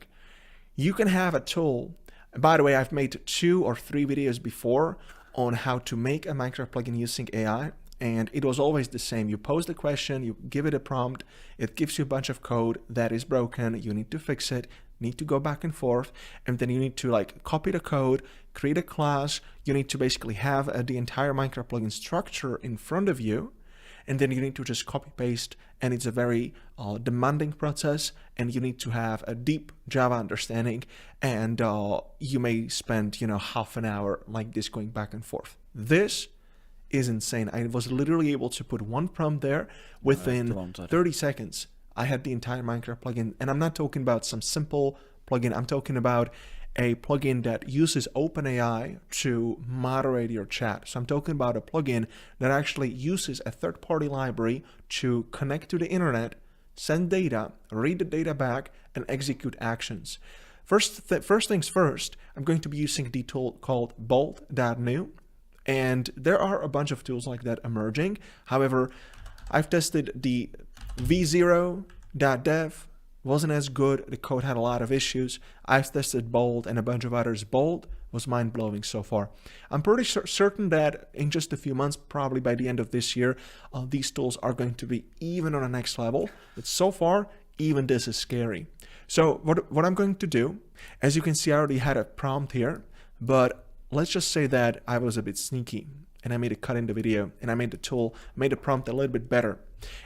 You can have a tool. By the way, I've made 2 or 3 videos before on how to make a Minecraft plugin using AI. And it was always the same. You pose the question, you give it a prompt, it gives you a bunch of code that is broken, you need to fix it, need to go back and forth, and then you need to like copy the code, create a class, you need to basically have the entire Minecraft plugin structure in front of you, and then you need to just copy paste, and it's a very demanding process, and you need to have a deep Java understanding, and you may spend, you know, half an hour like this going back and forth. This is insane. I was literally able to put one prompt there within 30 seconds. I had the entire Minecraft plugin, and I'm not talking about some simple plugin. I'm talking about a plugin that uses OpenAI to moderate your chat. So I'm talking about a plugin that actually uses a third-party library to connect to the internet, send data, read the data back, and execute actions. First things first, I'm going to be using the tool called bolt.new. And there are a bunch of tools like that emerging. However, I've tested the v0.dev, wasn't as good. The code had a lot of issues. I've tested Bolt and a bunch of others. Bolt was mind-blowing so far. I'm pretty certain that in just a few months, probably by the end of this year, these tools are going to be even on the next level. But so far, even this is scary. So what I'm going to do, as you can see, I already had a prompt here, but let's just say that I was a bit sneaky and I made a cut in the video and I made the tool, made the prompt a little bit better.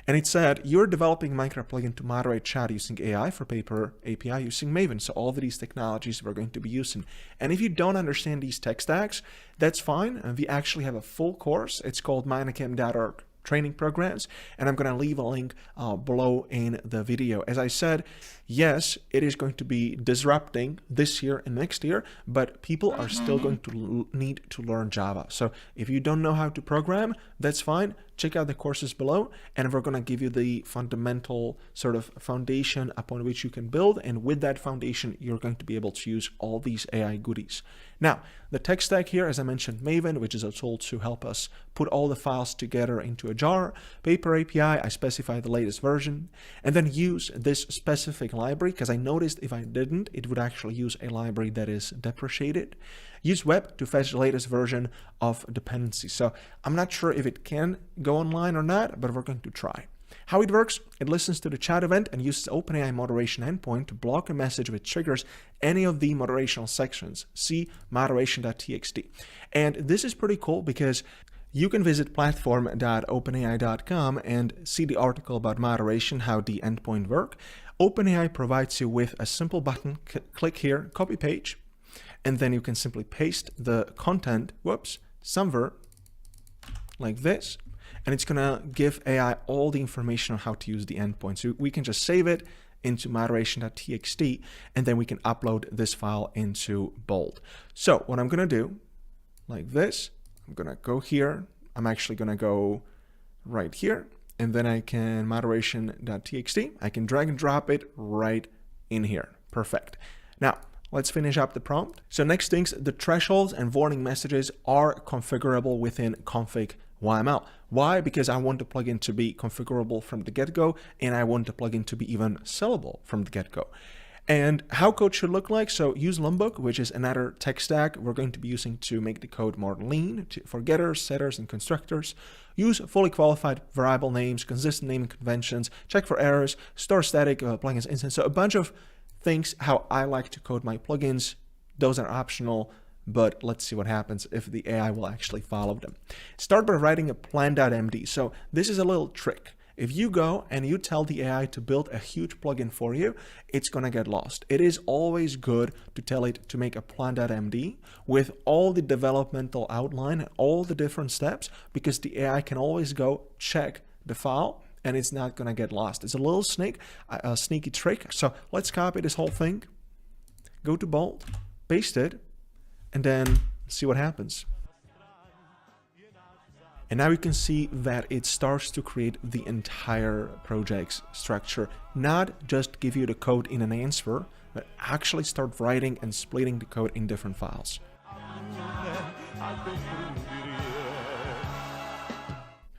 And it said, you're developing Minecraft plugin to moderate chat using AI for paper API using Maven. So all of these technologies we're going to be using. And if you don't understand these tech stacks, that's fine. And we actually have a full course. It's called mineacademy.org training programs, and I'm going to leave a link below in the video. As I said, yes, it is going to be disrupting this year and next year, but people are still going to need to learn Java. So if you don't know how to program, that's fine. check out the courses below, and we're going to give you the fundamental sort of foundation upon which you can build. And with that foundation, you're going to be able to use all these AI goodies. Now, the tech stack here, as I mentioned, Maven, which is a tool to help us put all the files together into a jar. Paper API, I specify the latest version, and then use this specific library, because I noticed if I didn't, it would actually use a library that is deprecated. Use web to fetch the latest version of dependency. So I'm not sure if it can go online or not, but we're going to try. How it works, it listens to the chat event and uses the OpenAI moderation endpoint to block a message which triggers any of the moderational sections. See moderation.txt. And this is pretty cool because you can visit platform.openai.com and see the article about moderation, how the endpoint work. OpenAI provides you with a simple button. Click here, copy page, and then you can simply paste the content, somewhere like this. And it's going to give AI all the information on how to use the endpoint. So we can just save it into moderation.txt, and then we can upload this file into Bold. So what I'm going to do, like this, I'm going to go here. I'm actually going to go right here, and then I can moderation.txt. I can drag and drop it right in here. Perfect. Now, let's finish up the prompt. So next things, the thresholds and warning messages are configurable within config YML. Why? Because I want the plugin to be configurable from the get-go, and I want the plugin to be even sellable from the get-go. And how code should look like, so use Lombok, which is another tech stack we're going to be using to make the code more lean for getters, setters, and constructors. Use fully qualified variable names, consistent naming conventions, check for errors, store static plugins instance. So a bunch of things how I like to code my plugins. Those are optional, but let's see what happens if the AI will actually follow them. Start by writing a plan.md. So this is a little trick. If you go and you tell the AI to build a huge plugin for you, it's going to get lost. It is always good to tell it to make a plan.md with all the developmental outline and all the different steps, because the AI can always go check the file and it's not going to get lost. It's a little sneaky trick. So let's copy this whole thing, go to Bold, paste it, and then see what happens. And now you can see that it starts to create the entire project's structure, not just give you the code in an answer, but actually start writing and splitting the code in different files.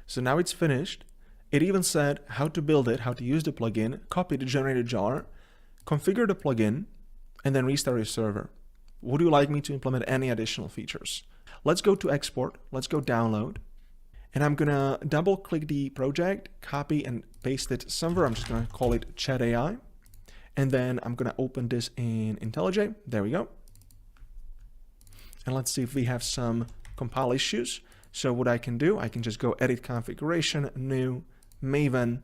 So now it's finished. It even said how to build it, how to use the plugin, copy the generated jar, configure the plugin, and then restart your server. Would you like me to implement any additional features? Let's go to export. Let's go download. And I'm going to double click the project, copy and paste it somewhere. I'm just going to call it Chat AI. And then I'm going to open this in IntelliJ. There we go. And let's see if we have some compile issues. So what I can do, I can just go edit configuration, new, Maven,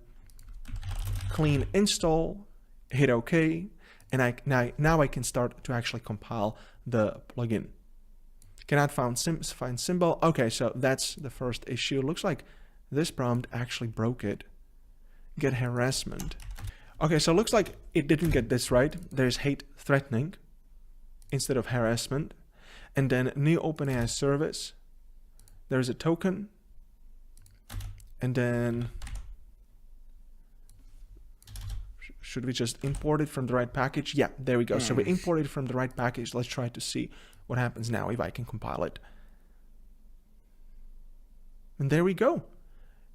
clean install, hit OK. And now I can start to actually compile the plugin. Cannot find symbol. Okay, so that's the first issue. Looks like this prompt actually broke it. Get harassment. Okay, so it looks like it didn't get this right. There's hate threatening instead of harassment. And then new OpenAI service. There's a token. And then should we just import it from the right package? Yeah, there we go. So we imported it from the right package. Let's try to see what happens now if I can compile it. And there we go.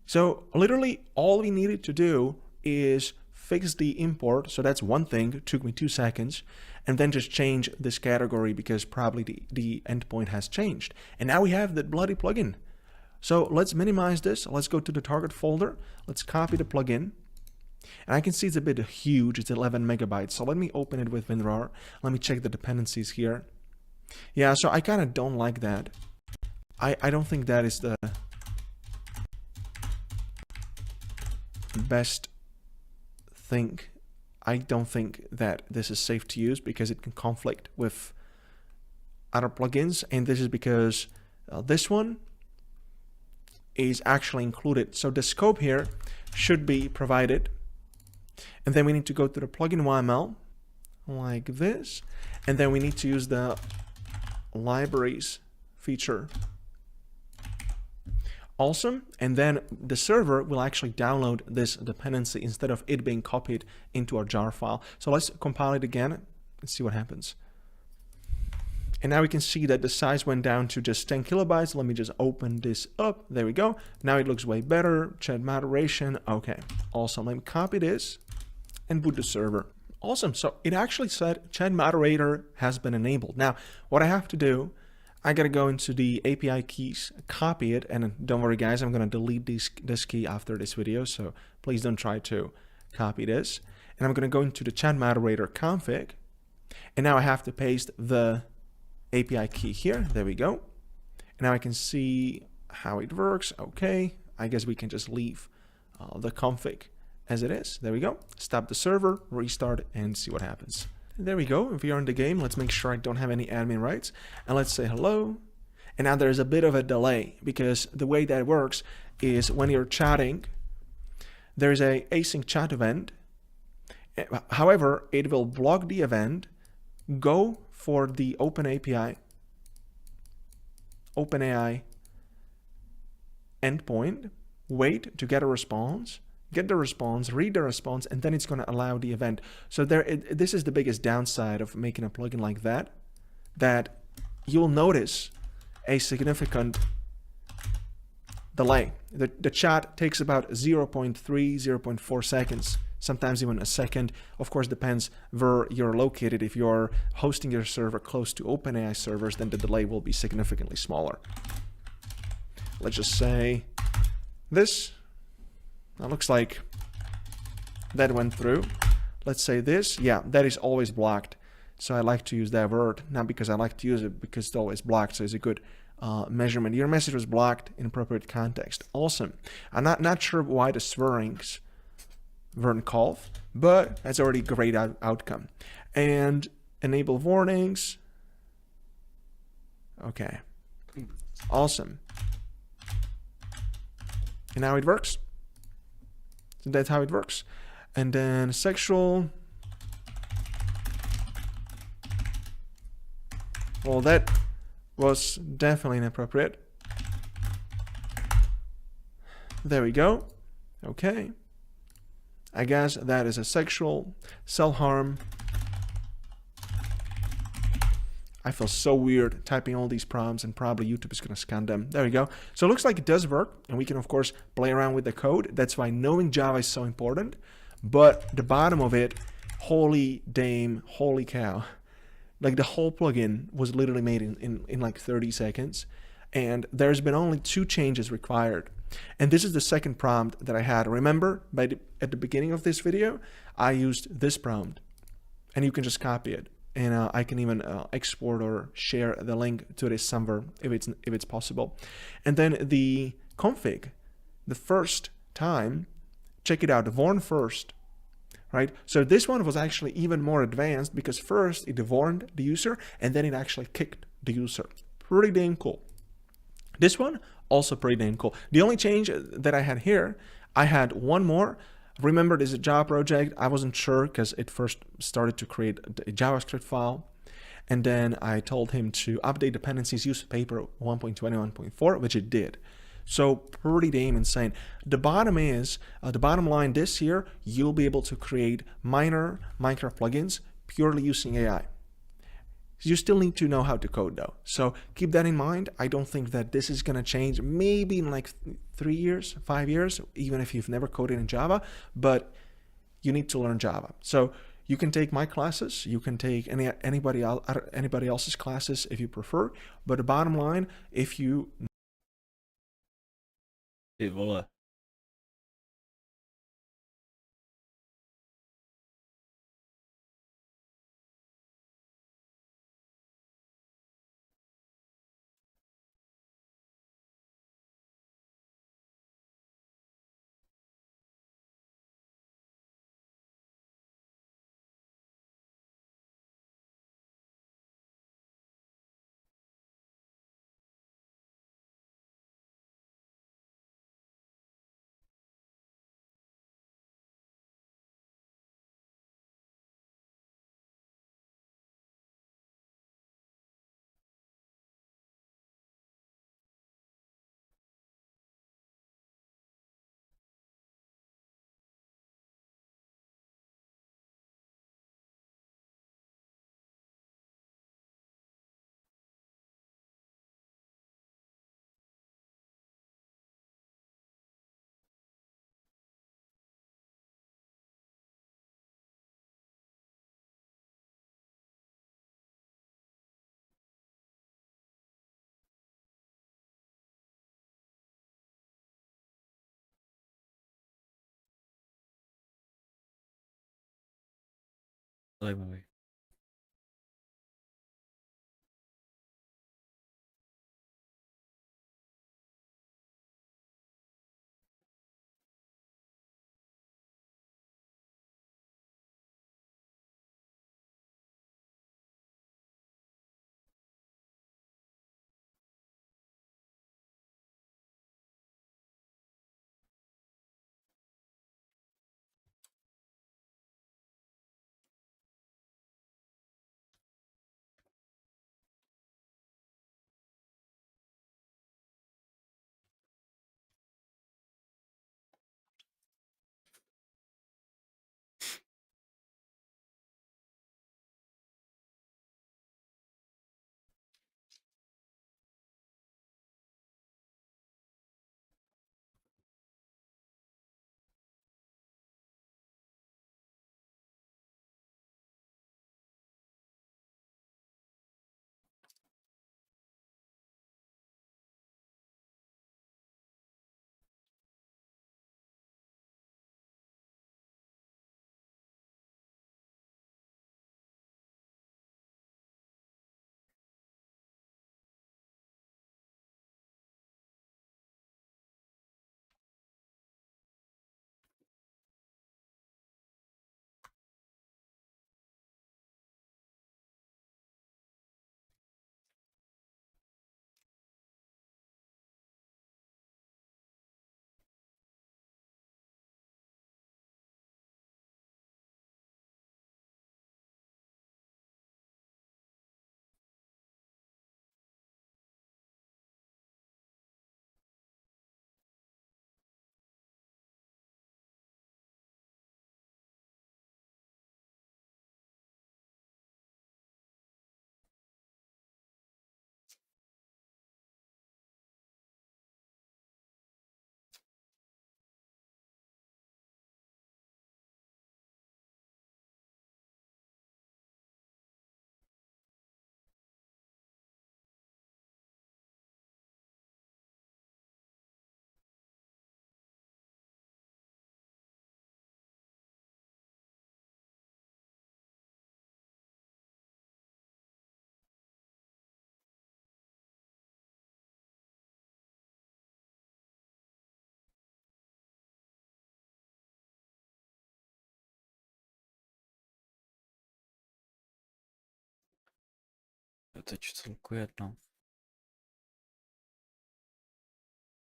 So literally all we needed to do is fix the import. So that's one thing. It took me 2 seconds. And then just change this category because probably the endpoint has changed. And now we have that bloody plugin. So let's minimize this. Let's go to the target folder. Let's copy the plugin. And I can see it's a bit huge. It's 11 megabytes. So let me open it with WinRAR. Let me check the dependencies here. Yeah, so I kind of don't like that. I don't think that is the best thing. I don't think that this is safe to use because it can conflict with other plugins. And this is because this one is actually included. So the scope here should be provided. And then we need to go to the plugin YML like this. And then we need to use the libraries feature. Awesome. And then the server will actually download this dependency instead of it being copied into our jar file. So let's compile it again and see what happens. And now we can see that the size went down to just 10 kilobytes. Let me just open this up. There we go. Now it looks way better. Chat moderation. Okay. Awesome. Let me copy this and boot the server. Awesome. So it actually said chat moderator has been enabled. Now, what I have to do, I got to go into the API keys, copy it, and don't worry guys, I'm going to delete this key after this video, so please don't try to copy this. And I'm going to go into the chat moderator config, and now I have to paste the API key here. There we go. And now I can see how it works. Okay, I guess we can just leave the config as it is. There we go. Stop the server, restart, and see what happens. There we go. If we are in the game, let's make sure I don't have any admin rights. And let's say hello. And now there's a bit of a delay because the way that works is when you're chatting, there's a async chat event. However, it will block the event, go for the OpenAI endpoint, wait to get a response, get the response, read the response, and then it's going to allow the event. So this is the biggest downside of making a plugin like that, that you'll notice a significant delay. The chat takes about 0.3, 0.4 seconds, sometimes even a second. Of course, depends where you're located. If you're hosting your server close to OpenAI servers, then the delay will be significantly smaller. Let's just say this. That looks like that went through. Let's say this. Yeah, that is always blocked. So I like to use that word, not because I like to use it, because it's always blocked. So it's a good measurement. Your message was blocked in appropriate context. Awesome. I'm not sure why the swearings weren't called, but that's already a great outcome. And enable warnings. Okay. Awesome. And now it works. So that's how it works. And then sexual. Well, that was definitely inappropriate. There we go. Okay. I guess that is a sexual, self-harm. I feel so weird typing all these prompts, and probably YouTube is going to scan them. There we go. So it looks like it does work, and we can, of course, play around with the code. That's why knowing Java is so important. But the bottom of it, holy dame, holy cow. Like the whole plugin was literally made in like 30 seconds. And there's been only 2 changes required. And this is the second prompt that I had. Remember, at the beginning of this video, I used this prompt. And you can just copy it. And I can even export or share the link to this somewhere if it's possible. And then the config, the first time, check it out, warn first, right? So this one was actually even more advanced because first it warned the user and then it actually kicked the user. Pretty damn cool. This one, also pretty damn cool. The only change that I had here, I had one more. Remember, this is a Java project. I wasn't sure because it first started to create a JavaScript file. And then I told him to update dependencies, use paper 1.21.4, which it did. So pretty damn insane. The bottom is, the bottom line this year, you'll be able to create minor Minecraft plugins purely using AI. You still need to know how to code though. So keep that in mind. I don't think that this is going to change maybe in like 3 years, 5 years, even if you've never coded in Java, but you need to learn Java. So you can take my classes, you can take anybody else's classes if you prefer, but the bottom line, if you... Ty vole. Zajímavý. Je teď celku jedno.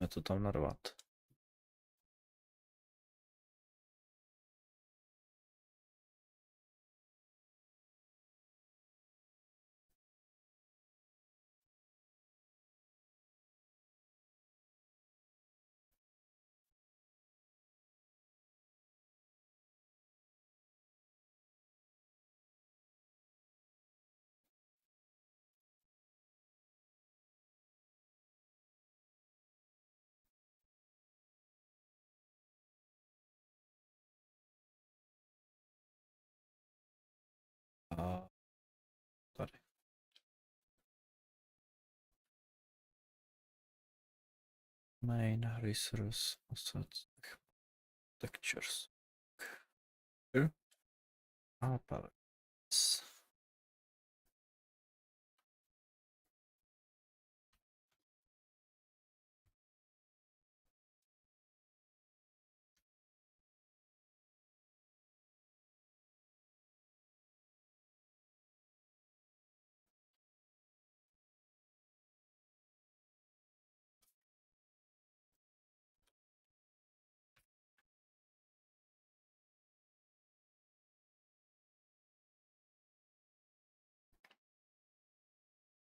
Je to tam narvat. A tady. Main resource assets textures. A palette.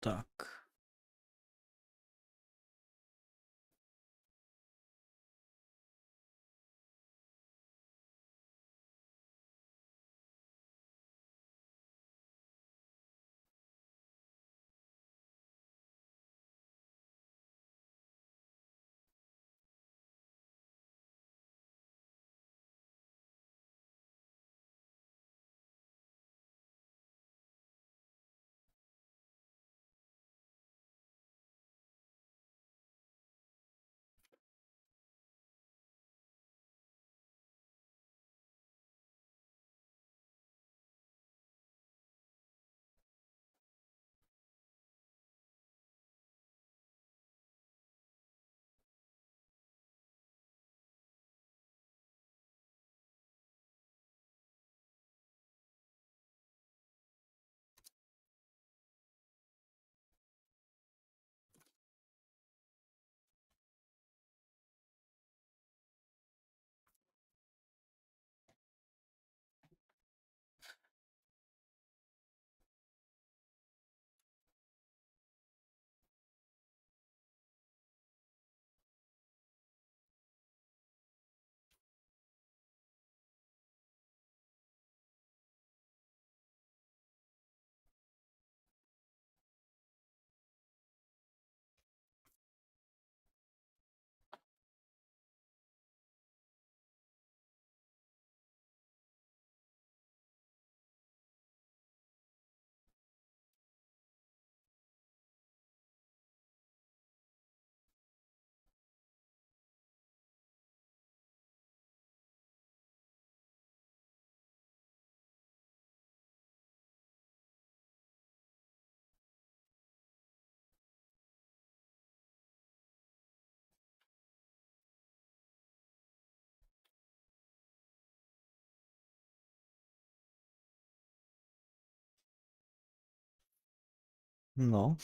Tak. No.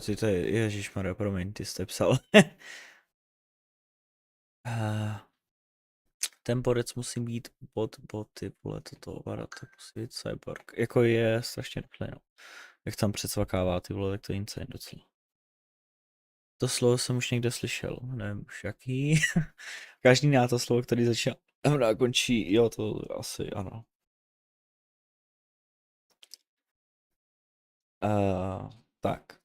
Ty to je, ježišmarja, promiň, ty jste psal. Ten borec musí být ty vole, toto ovládat, to musí být cyborg. Jako je strašně rychle, no. Jak tam předsvakává ty vole, tak to je insane docela. To slovo jsem už někde slyšel, nevím už jaký. Každý ná to slovo, který začíná a končí, jo, to asi ano. Tak.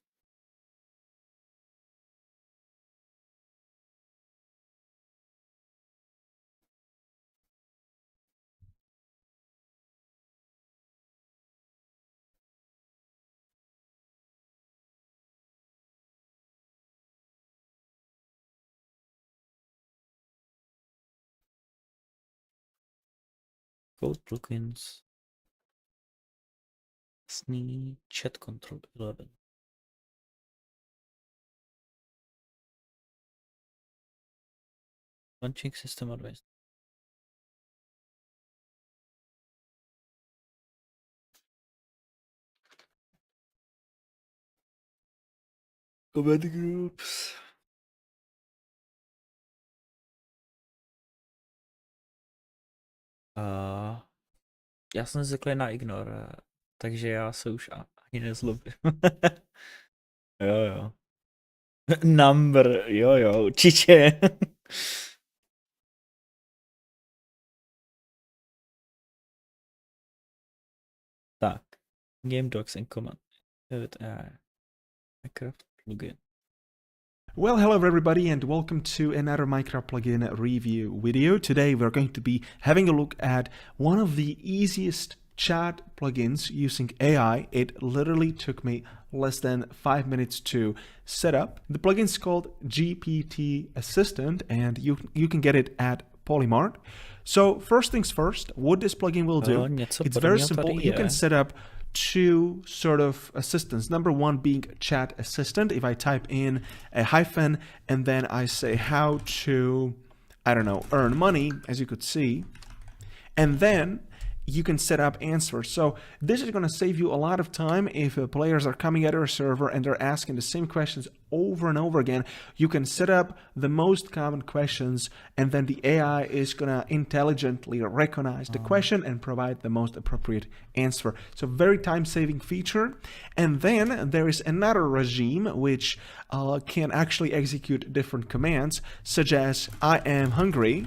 Code plugins. Sní chat control 11. Launching system advice. Comment groups. Já jsem zvyklý na ignore, takže já se už ani nezlobím. Jo. Number, jo, určitě. Tak, game docs and command. Minecraft plugin. Well, hello everybody and welcome to another Minecraft plugin review video. Today we're going to be having a look at one of the easiest chat plugins using AI. It literally took me less than 5 minutes to set up. The plugin is called GPT Assistant and you can get it at Polymart. So first things first, what this plugin will do, it's very simple. You can set up two sort of assistants. Number one being chat assistant. If I type in a hyphen and then I say how to, I don't know, earn money, as you could see, and then you can set up answers. So this is going to save you a lot of time if players are coming at your server and they're asking the same questions over and over again. You can set up the most common questions and then the AI is going to intelligently recognize the question and provide the most appropriate answer. So very time-saving feature. And then there is another regime which can actually execute different commands, such as I am hungry.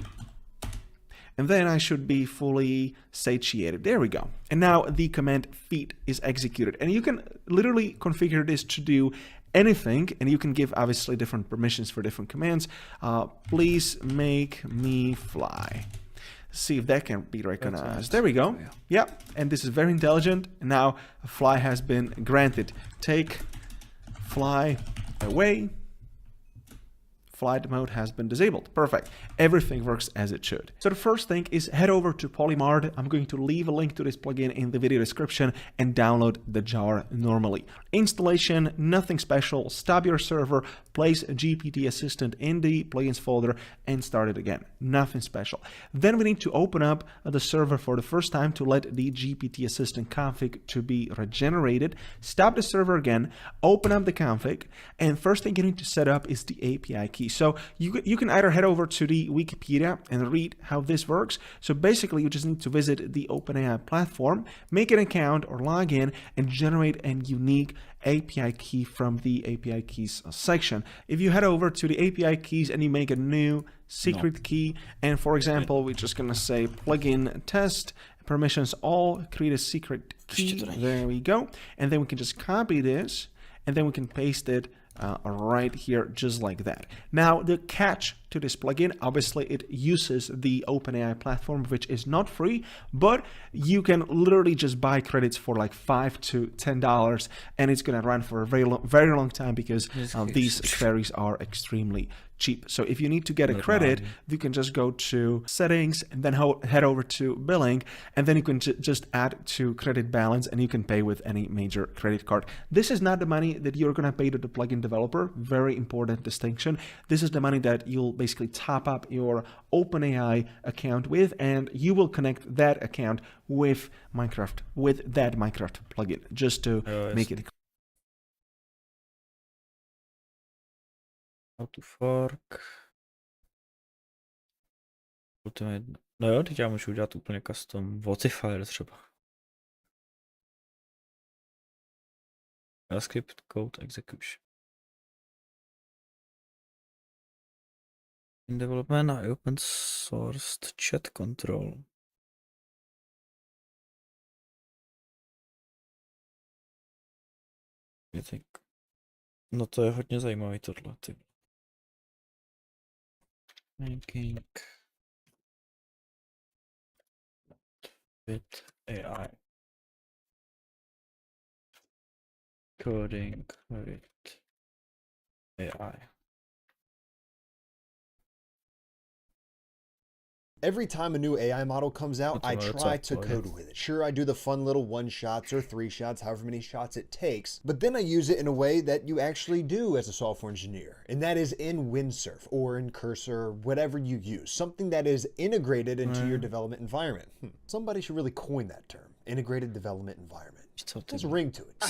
And then I should be fully satiated. There we go. And now the command feed is executed. And you can literally configure this to do anything. And you can give obviously different permissions for different commands. Please make me fly. See if that can be recognized. There we go. Yeah. And this is very intelligent. And now fly has been granted. Take fly away. Flight mode has been disabled. Perfect. Everything works as it should. So the first thing is head over to Polymart. I'm going to leave a link to this plugin in the video description and download the jar normally. Installation, nothing special. Stop your server, place a GPT Assistant in the plugins folder and start it again. Nothing special. Then we need to open up the server for the first time to let the GPT Assistant config to be regenerated. Stop the server again, open up the config, and first thing you need to set up is the API key. So you can either head over to the Wikipedia and read how this works. So basically, you just need to visit the OpenAI platform, make an account or log in, and generate a unique API key from the API keys section. If you head over to the API keys and you make a new secret key, and for example, we're just gonna say plugin test, permissions all, create a secret key. There we go. And then we can just copy this, and then we can paste it right here, just like that. Now, the catch to this plugin, obviously it uses the OpenAI platform, which is not free, but you can literally just buy credits for like $5 to $10, and it's going to run for a very long time because these queries are extremely cheap. So if you need to get a credit, you can just go to settings and then head over to billing, and then you can just add to credit balance, and you can pay with any major credit card. This is not the money that you're going to pay to the plugin developer. Very important distinction. This is the money that you'll basically top up your OpenAI account with, and you will connect that account with Minecraft, with that Minecraft plugin, just to make it. How to fork. No jo, teď já můžu udělat úplně custom Votifier třeba. JavaScript code execution. In development a open sourced chat control. No to je hodně zajímavý tohle. Making with AI. Coding with AI. Every time a new AI model comes out, I try to code with it. Sure, I do the fun little 1 shots or 3 shots, however many shots it takes, but then I use it in a way that you actually do as a software engineer, and that is in Windsurf or in Cursor, whatever you use, something that is integrated into your development environment. Somebody should really coin that term, integrated development environment. There's a ring to it.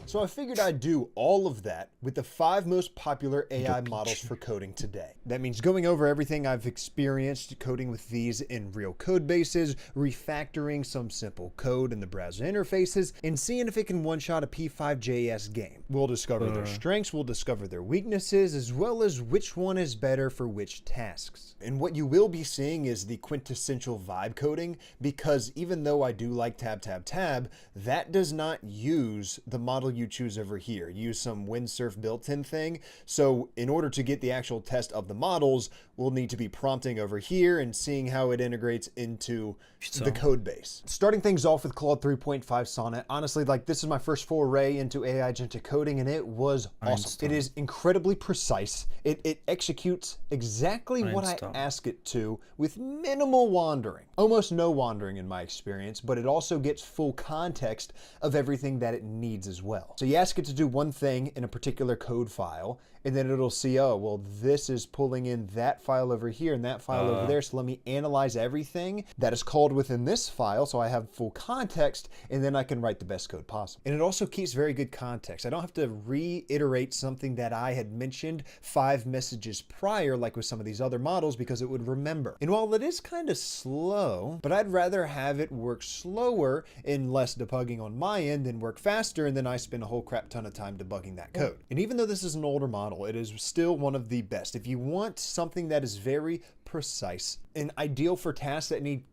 So I figured I'd do all of that with the 5 most popular AI models for coding today. That means going over everything I've experienced coding with these in real code bases, refactoring some simple code in the browser interfaces, and seeing if it can one-shot a P5.js game. We'll discover their strengths, we'll discover their weaknesses, as well as which one is better for which tasks. And what you will be seeing is the quintessential vibe coding, because even though I do like tab, tab, tab, that does not use the model you choose over here. Use some Windsurf built-in thing. So in order to get the actual test of the models, we'll need to be prompting over here and seeing how it integrates into the code base. Starting things off with Claude 3.5 Sonnet. Honestly, like, this is my first foray into AI agentic coding, and it was awesome. It is incredibly precise. It executes exactly what I ask it to with minimal wandering. Almost no wandering in my experience, but it also gets full context of everything that it needs as well. So you ask it to do one thing in a particular code file, and then it'll see, oh, well, this is pulling in that file over here and that file over there. So let me analyze everything that is called within this file so I have full context, and then I can write the best code possible. And it also keeps very good context. I don't have to reiterate something that I had mentioned 5 messages prior, like with some of these other models, because it would remember. And while it is kind of slow, but I'd rather have it work slower and less debugging on my end than work faster, and then I spend a whole crap ton of time debugging that code. And even though this is an older model, it is still one of the best. If you want something that is very precise and ideal for tasks that need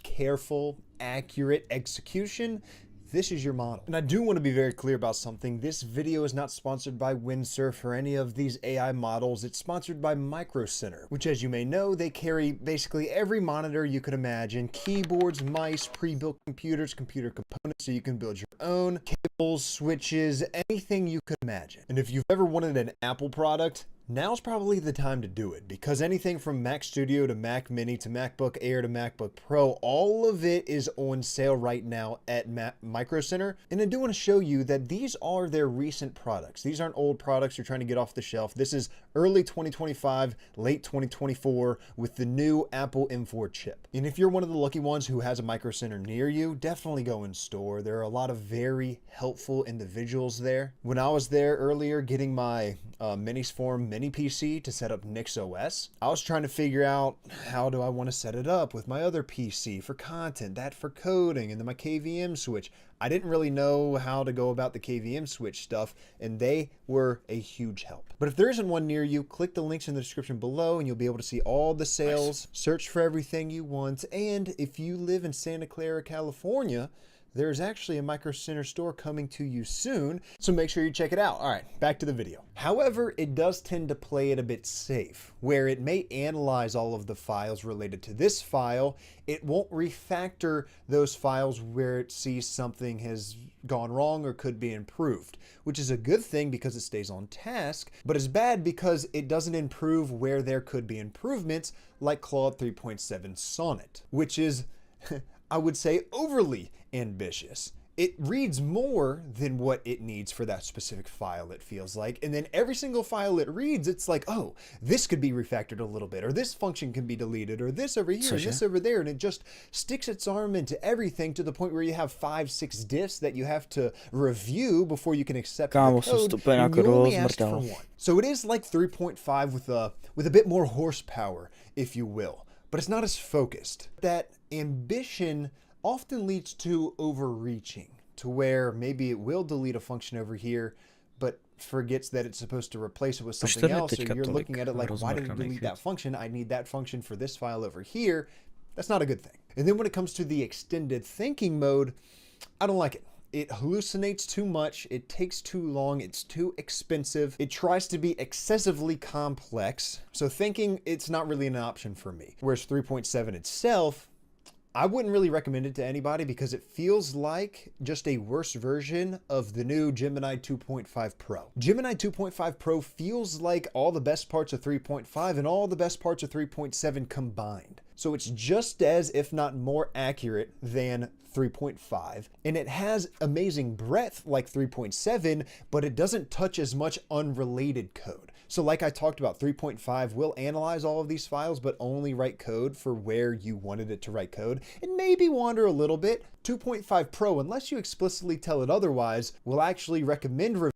careful, accurate execution, this is your model. And I do want to be very clear about something. This video is not sponsored by Windsurf or any of these AI models. It's sponsored by Micro Center, which, as you may know, they carry basically every monitor you could imagine: keyboards, mice, pre-built computers, computer components so you can build your own, cables, switches, anything you could imagine. And if you've ever wanted an Apple product, now's probably the time to do it, because anything from Mac Studio to Mac Mini to MacBook Air to MacBook Pro, all of it is on sale right now at Micro Center. And I do want to show you that these are their recent products. These aren't old products you're trying to get off the shelf. This is early 2025, late 2024 with the new Apple M4 chip. And if you're one of the lucky ones who has a Micro Center near you, definitely go in store. There are a lot of very helpful individuals there. When I was there earlier getting my minis form mini PC to set up NixOS. I was trying to figure out, how do I want to set it up with my other PC for content, that for coding, and then my KVM switch. I didn't really know how to go about the KVM switch stuff, and they were a huge help. But if there isn't one near you, click the links in the description below and you'll be able to see all the sales, search for everything you want, and if you live in Santa Clara, California, there's actually a Micro Center store coming to you soon, so make sure you check it out. All right, back to the video. However, it does tend to play it a bit safe, where it may analyze all of the files related to this file. It won't refactor those files where it sees something has gone wrong or could be improved, which is a good thing because it stays on task, but is bad because it doesn't improve where there could be improvements, like Claude 3.7 Sonnet, which is I would say overly ambitious. It reads more than what it needs for that specific file, it feels like. And then every single file it reads, it's like, oh, this could be refactored a little bit, or this function can be deleted, or this over here, and this over there. And it just sticks its arm into everything to the point where you have 5-6 diffs that you have to review before you can accept the code. And you only asked for one. So it is like 3.5 with a bit more horsepower, if you will. But it's not as focused. That ambition often leads to overreaching, to where maybe it will delete a function over here, but forgets that it's supposed to replace it with something else. So you're looking at it like, why did it delete that function? I need that function for this file over here. That's not a good thing. And then when it comes to the extended thinking mode, I don't like it. It hallucinates too much, it takes too long, it's too expensive, it tries to be excessively complex, so thinking, it's not really an option for me. Whereas 3.7 itself, I wouldn't really recommend it to anybody because it feels like just a worse version of the new Gemini 2.5 Pro. Gemini 2.5 Pro feels like all the best parts of 3.5 and all the best parts of 3.7 combined. So it's just as, if not more accurate than 3.5, and it has amazing breadth like 3.7, but it doesn't touch as much unrelated code. So like I talked about, 3.5 will analyze all of these files, but only write code for where you wanted it to write code, and maybe wander a little bit. 2.5 Pro, unless you explicitly tell it otherwise, will actually recommend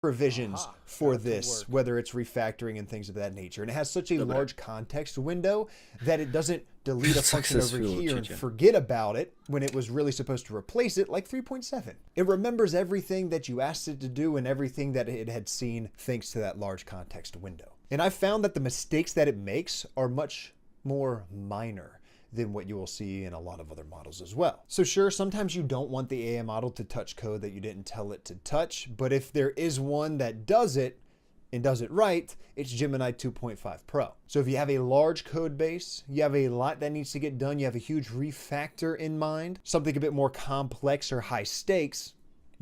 revisions for this, whether it's refactoring and things of that nature. And it has such a large context window that it doesn't delete a function over here and forget about it when it was really supposed to replace it, like 3.7. It remembers everything that you asked it to do and everything that it had seen thanks to that large context window. And I found that the mistakes that it makes are much more minor than what you will see in a lot of other models as well. So sure, sometimes you don't want the AI model to touch code that you didn't tell it to touch, but if there is one that does it and does it right, it's Gemini 2.5 Pro. So if you have a large code base, you have a lot that needs to get done, you have a huge refactor in mind, something a bit more complex or high stakes,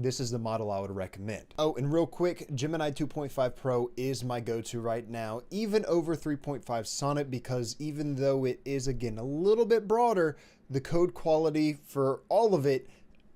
this is the model I would recommend. Oh, and real quick, Gemini 2.5 Pro is my go-to right now, even over 3.5 Sonnet, because even though it is, again, a little bit broader, the code quality for all of it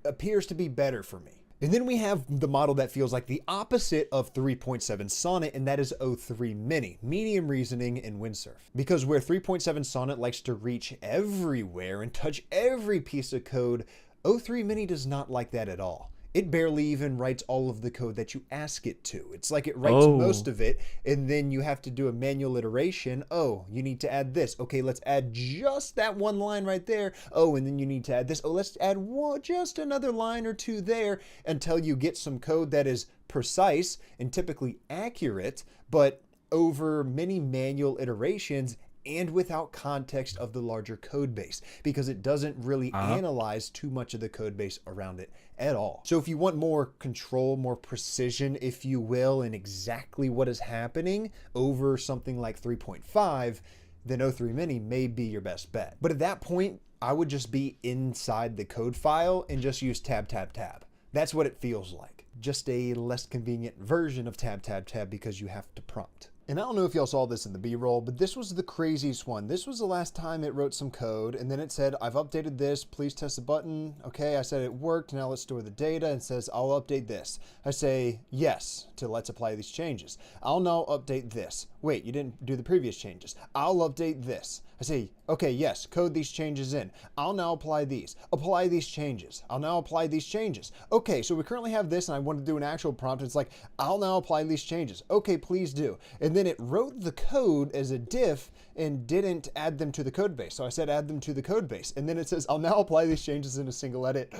appears to be better for me. And then we have the model that feels like the opposite of 3.7 Sonnet, and that is O3 Mini, medium reasoning and windsurf. Because where 3.7 Sonnet likes to reach everywhere and touch every piece of code, O3 Mini does not like that at all. it barely even writes all of the code that you ask it to. It's like it writes most of it, and then you have to do a manual iteration. Oh, you need to add this. Okay, let's add just that one line right there. Oh, and then you need to add this. Oh, let's add just another line or two there until you get some code that is precise and typically accurate, but over many manual iterations and without context of the larger code base, because it doesn't really analyze too much of the code base around it at all. So if you want more control, more precision, if you will, in exactly what is happening over something like 3.5, then O3 Mini may be your best bet. But at that point, I would just be inside the code file and just use tab, tab, tab. That's what it feels like. Just a less convenient version of tab, tab, tab because you have to prompt. And I don't know if y'all saw this in the B-roll, but this was the craziest one. This was the last time it wrote some code, and then it said, I've updated this, please test the button. Okay, I said it worked, now let's store the data, and it says, I'll update this. I say yes to let's apply these changes. I'll now update this. Wait, you didn't do the previous changes. I'll update this. I say, okay, yes, code these changes in. I'll now apply these. Apply these changes. I'll now apply these changes. Okay, so we currently have this, and I want to do an actual prompt. It's like, I'll now apply these changes. Okay, please do. And then it wrote the code as a diff and didn't add them to the code base. So I said, add them to the code base. And then it says, I'll now apply these changes in a single edit.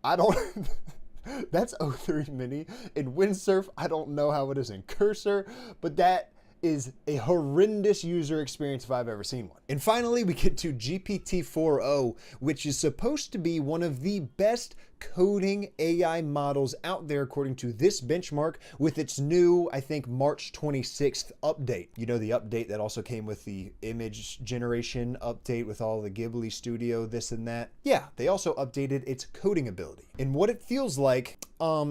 I don't... That's O3 Mini. In Windsurf, I don't know how it is in Cursor, but that is a horrendous user experience if I've ever seen one. And finally, we get to GPT-4o, which is supposed to be one of the best coding AI models out there according to this benchmark with its new, I think, March 26th update. You know, the update that also came with the image generation update with all the Ghibli studio, this and that. Yeah, they also updated its coding ability. And what it feels like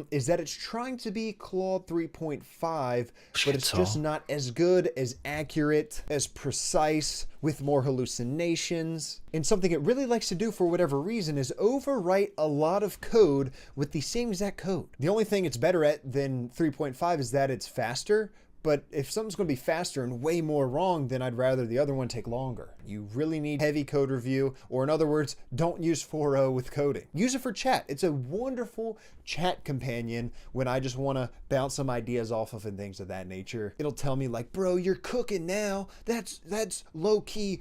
is that it's trying to be Claude 3.5, but it's just not as good, as accurate, as precise, with more hallucinations. And something it really likes to do for whatever reason is overwrite a lot of code with the same exact code. The only thing it's better at than 3.5 is that it's faster, but if something's going to be faster and way more wrong, then I'd rather the other one take longer. You really need heavy code review, or in other words, don't use 4o with coding. Use it for chat. It's a wonderful chat companion when I just want to bounce some ideas off of and things of that nature. It'll tell me like, bro, you're cooking now. That's low key,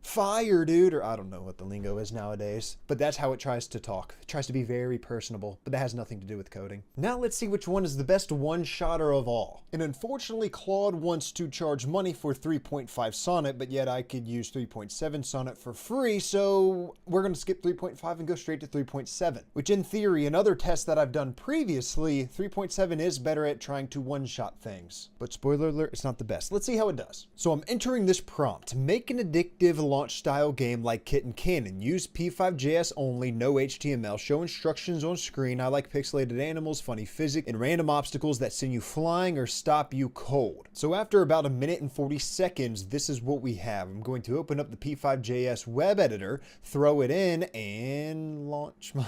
fire, dude, or I don't know what the lingo is nowadays, but that's how it tries to talk. It tries to be very personable, but that has nothing to do with coding. Now let's see which one is the best one-shotter of all. And unfortunately, Claude wants to charge money for 3.5 Sonnet, but yet I could use 3.7 Sonnet for free, so we're going to skip 3.5 and go straight to 3.7, which in theory, in other tests that I've done previously, 3.7 is better at trying to one-shot things. But spoiler alert, it's not the best. Let's see how it does. So I'm entering this prompt. Make an addictive launch style game like Kit and Cannon. Use P5JS only, no HTML. Show instructions on screen. I like pixelated animals, funny physics, and random obstacles that send you flying or stop you cold. So after about 1 minute and 40 seconds, this is what we have. I'm going to open up the P5JS web editor, throw it in, and launch my...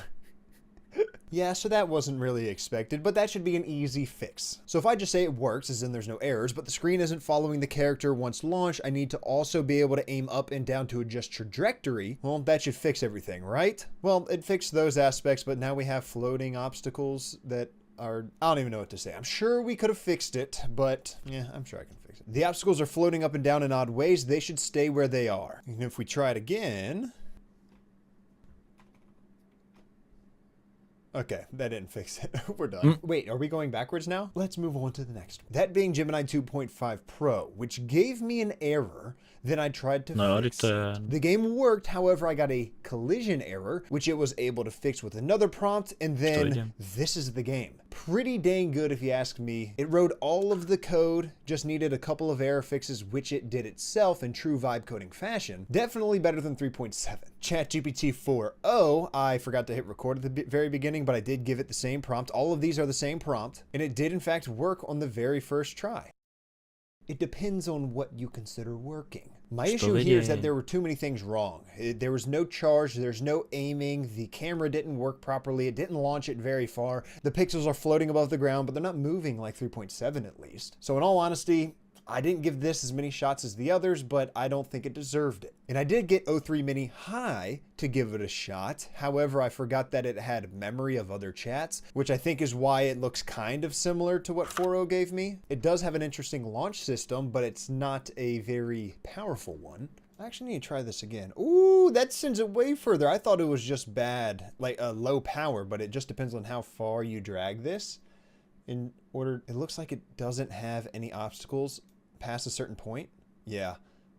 Yeah, so that wasn't really expected, but that should be an easy fix. So if I just say it works, as in there's no errors, but the screen isn't following the character once launched, I need to also be able to aim up and down to adjust trajectory. Well, that should fix everything, right? Well, it fixed those aspects, but now we have floating obstacles that are, I don't even know what to say. I'm sure we could have fixed it, but yeah, I'm sure I can fix it. The obstacles are floating up and down in odd ways. They should stay where they are. And if we try it again... Okay, that didn't fix it. We're done. Wait, are we going backwards now? Let's move on to the next one. That being Gemini 2.5 Pro, which gave me an error. Then I tried to fix it. The game worked, however, I got a collision error, which it was able to fix with another prompt, and then this is the game. Pretty dang good if you ask me. It wrote all of the code, just needed a couple of error fixes, which it did itself in true vibe coding fashion. Definitely better than 3.7. ChatGPT 4o, I forgot to hit record at the very beginning, but I did give it the same prompt. All of these are the same prompt, and it did in fact work on the very first try. It depends on what you consider working. My issue here is that there were too many things wrong. There was no charge, there's no aiming, the camera didn't work properly, it didn't launch it very far. The pixels are floating above the ground, but they're not moving like 3.7 at least. So in all honesty, I didn't give this as many shots as the others, but I don't think it deserved it. And I did get 03 Mini High to give it a shot. However, I forgot that it had memory of other chats, which I think is why it looks kind of similar to what 4.0 gave me. It does have an interesting launch system, but it's not a very powerful one. I actually need to try this again. Ooh, that sends it way further. I thought it was just bad, like a low power, but it just depends on how far you drag this. In order, it looks like it doesn't have any obstacles past a certain point. Yeah,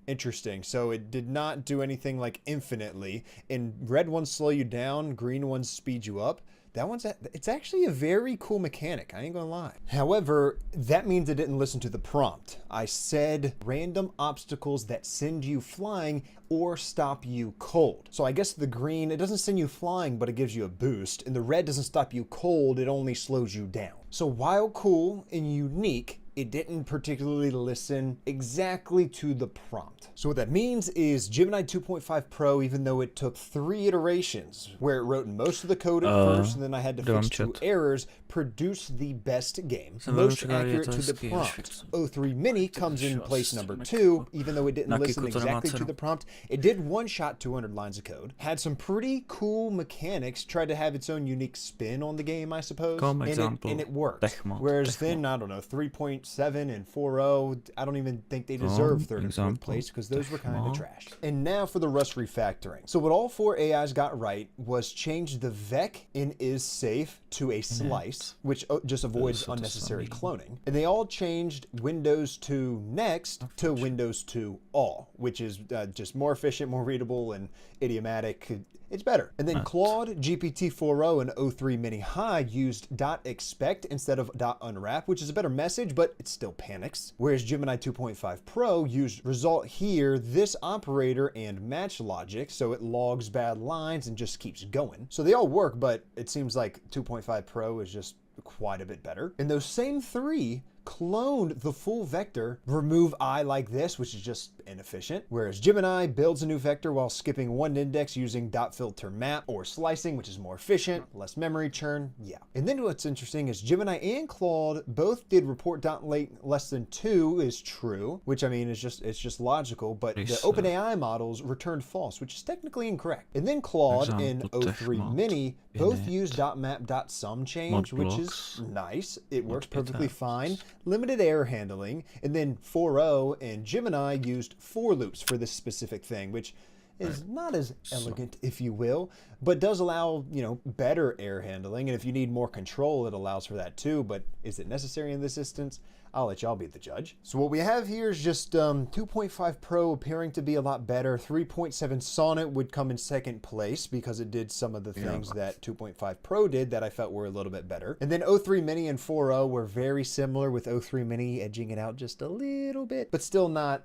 interesting. So it did not do anything like infinitely. And red ones slow you down, green ones speed you up. That one's, it's actually a very cool mechanic, I ain't gonna lie. However, that means it didn't listen to the prompt. I said random obstacles that send you flying or stop you cold. So I guess the green, it doesn't send you flying, but it gives you a boost. And the red doesn't stop you cold, it only slows you down. So while cool and unique, it didn't particularly listen exactly to the prompt. So what that means is Gemini 2.5 Pro, even though it took 3 iterations where it wrote most of the code at first and then I had to fix 2 errors, produced the best game, most accurate to the prompt. 03 Mini comes in place number 2, even though it didn't listen exactly to the prompt. It did one-shot 200 lines of code, had some pretty cool mechanics, tried to have its own unique spin on the game, I suppose, and it worked. Whereas then, I don't know, 3.7 and 4.0, I don't even think they deserve 3rd and 4th place because those were kind of trash. And now for the Rust refactoring. So what all 4 AIs got right was change the vec in is safe to a slice, which just avoids unnecessary cloning. And they all changed Windows to next to Windows to all, which is just more efficient, more readable, and idiomatic. It's better. And then Claude, GPT-4o, and 03 Mini High used .expect instead of .unwrap, which is a better message, but it still panics. Whereas Gemini 2.5 Pro used result here, this operator, and match logic, so it logs bad lines and just keeps going. So they all work, but it seems like 2.5 Pro is just quite a bit better. And those same 3 cloned the full vector, remove I like this, which is just inefficient. Whereas Gemini builds a new vector while skipping one index using .filter map or slicing, which is more efficient, less memory churn, yeah. And then what's interesting is Gemini and Claude both did report.late less than 2 is true, which I mean is just logical, but the OpenAI models returned false, which is technically incorrect. And then Claude and 03 Mini both use .map.sum change, which is nice. It works perfectly fine. Limited error handling, and then 4.0 and Gemini used for loops for this specific thing, which is not as elegant, if you will, but does allow, you know, better error handling. And if you need more control, it allows for that too. But is it necessary in this instance? I'll let y'all be the judge. So what we have here is just 2.5 Pro appearing to be a lot better. 3.7 Sonnet would come in 2nd place because it did some of the things that 2.5 Pro did that I felt were a little bit better. And then 03 Mini and 4.0 were very similar, with 03 Mini edging it out just a little bit, but still not.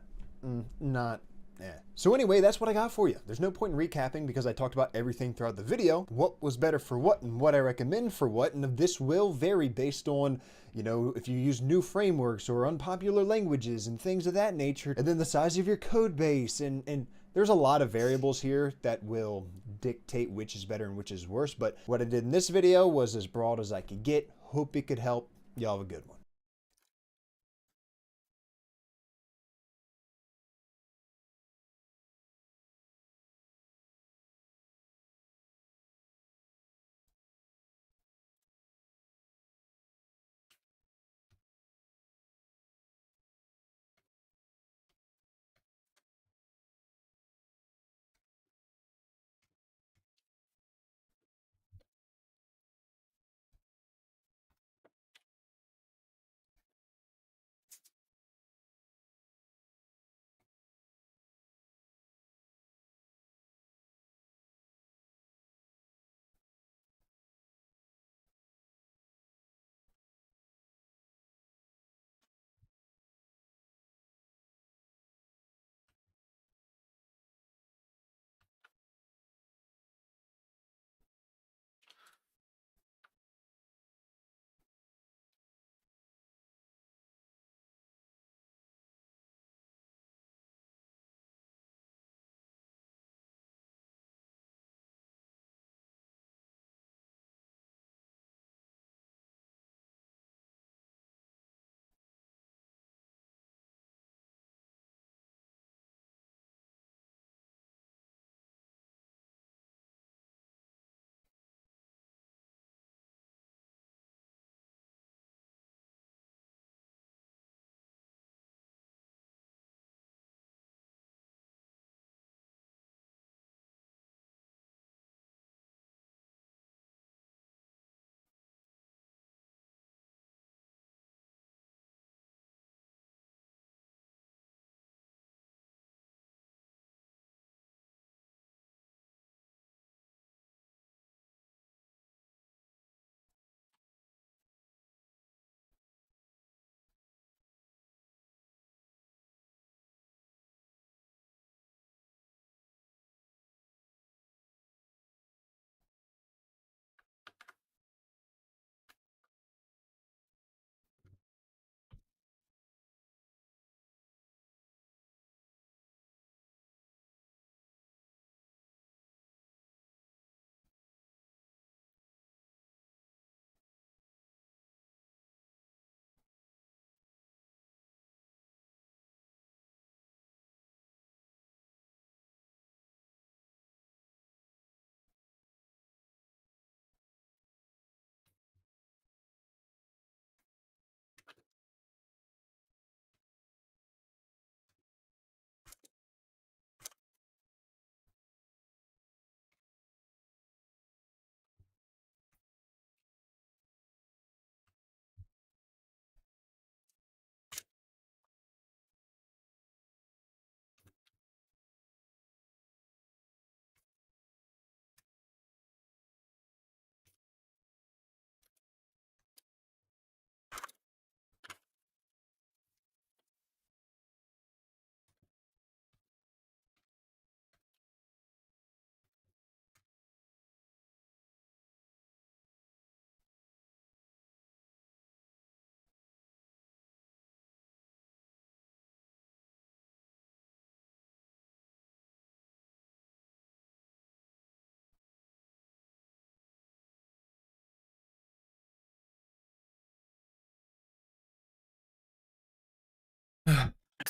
So anyway, that's what I got for you. There's no point in recapping because I talked about everything throughout the video, what was better for what and what I recommend for what, and this will vary based on, you know, if you use new frameworks or unpopular languages and things of that nature, and then the size of your code base, and there's a lot of variables here that will dictate which is better and which is worse, but what I did in this video was as broad as I could get. Hope it could help. Y'all have a good one.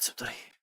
jsem tady.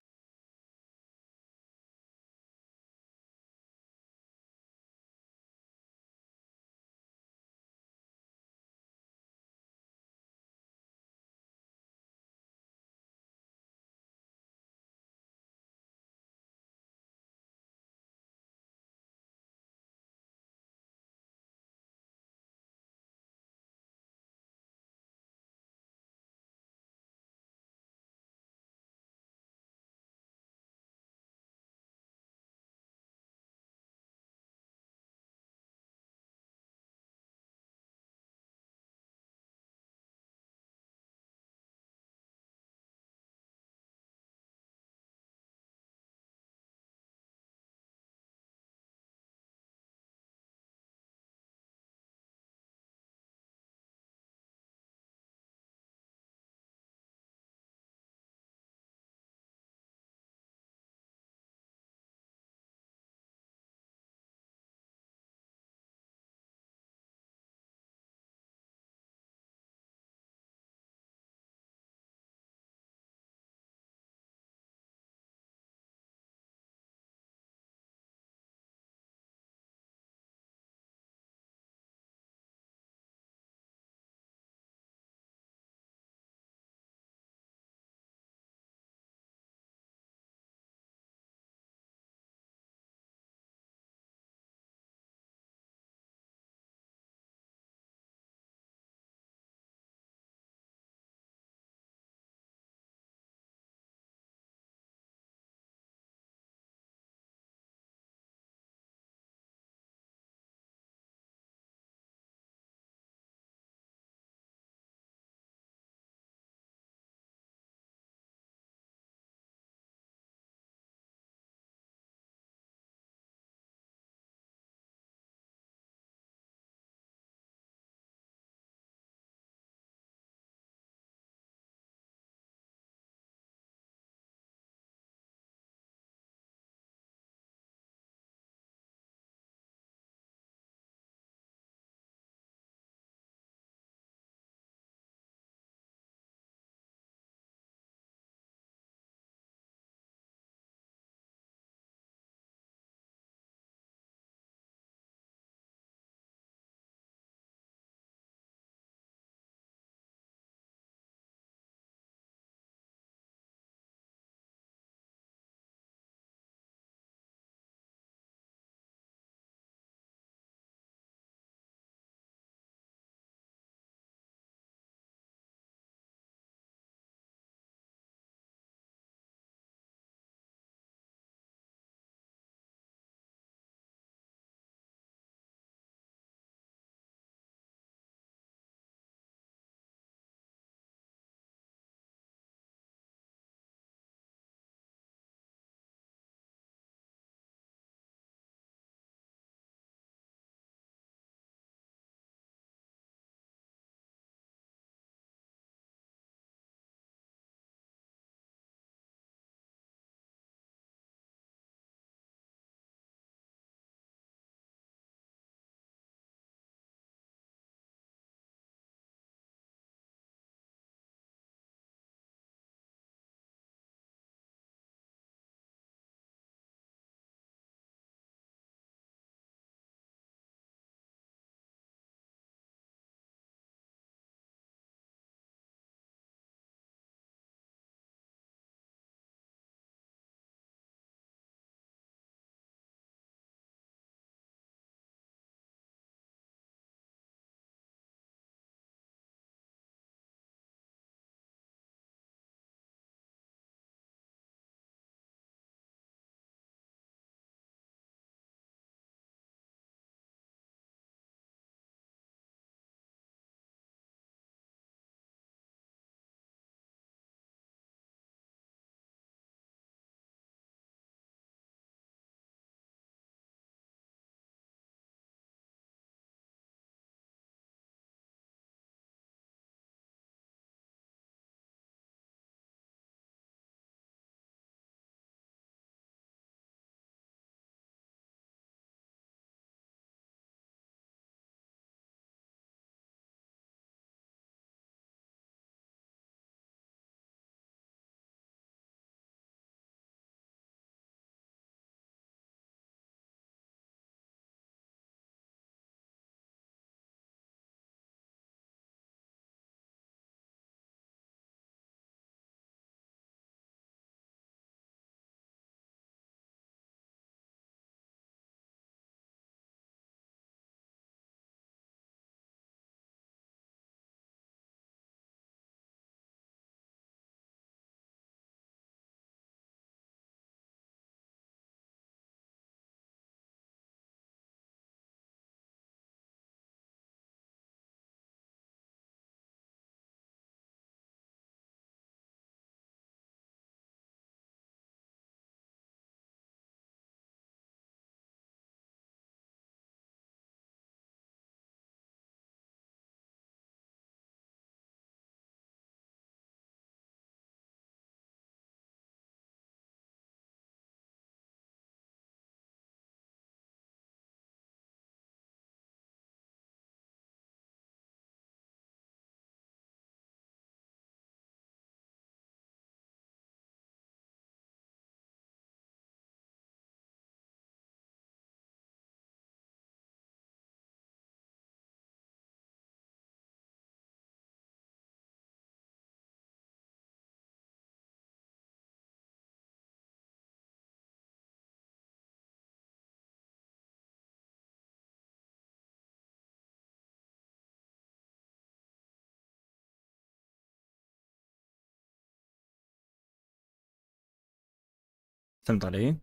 Jsem tady.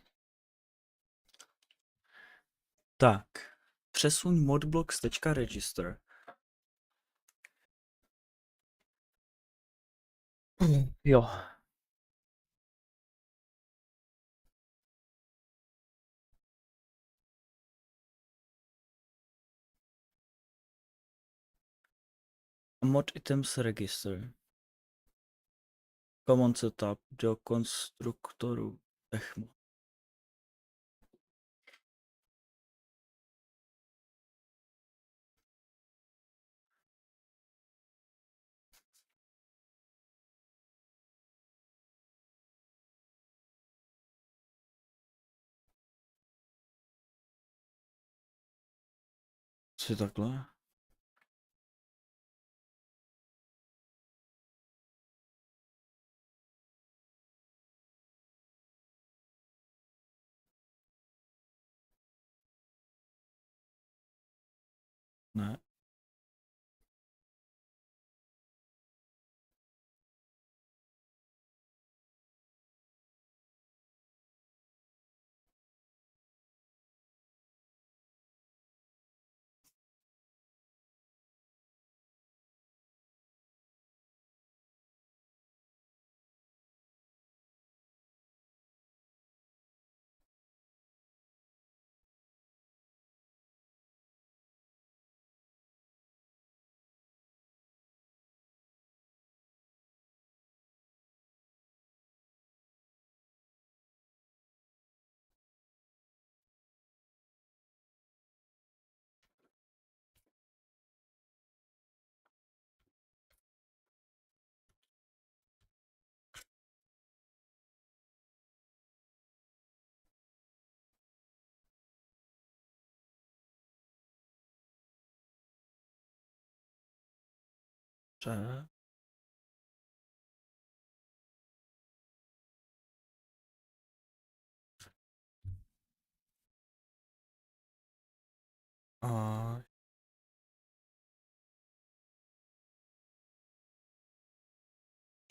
Tak. Přesuň modblocks.register. Jo. Mod items register. Common setup do konstruktoru. Techmo. Co je takhle? Ne. Že? A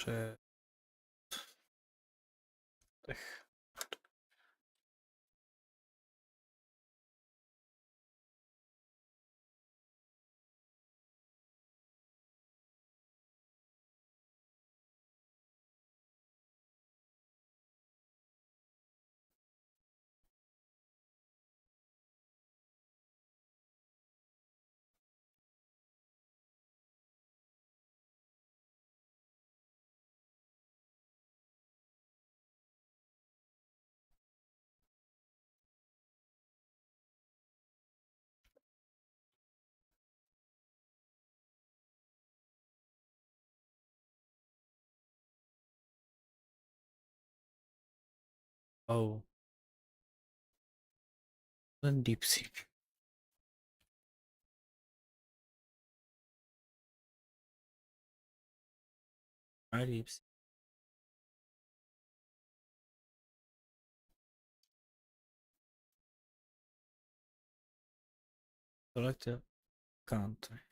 že tech. Oh. Ten DeepSeek. A DeepSeek. Select a country.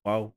Wow.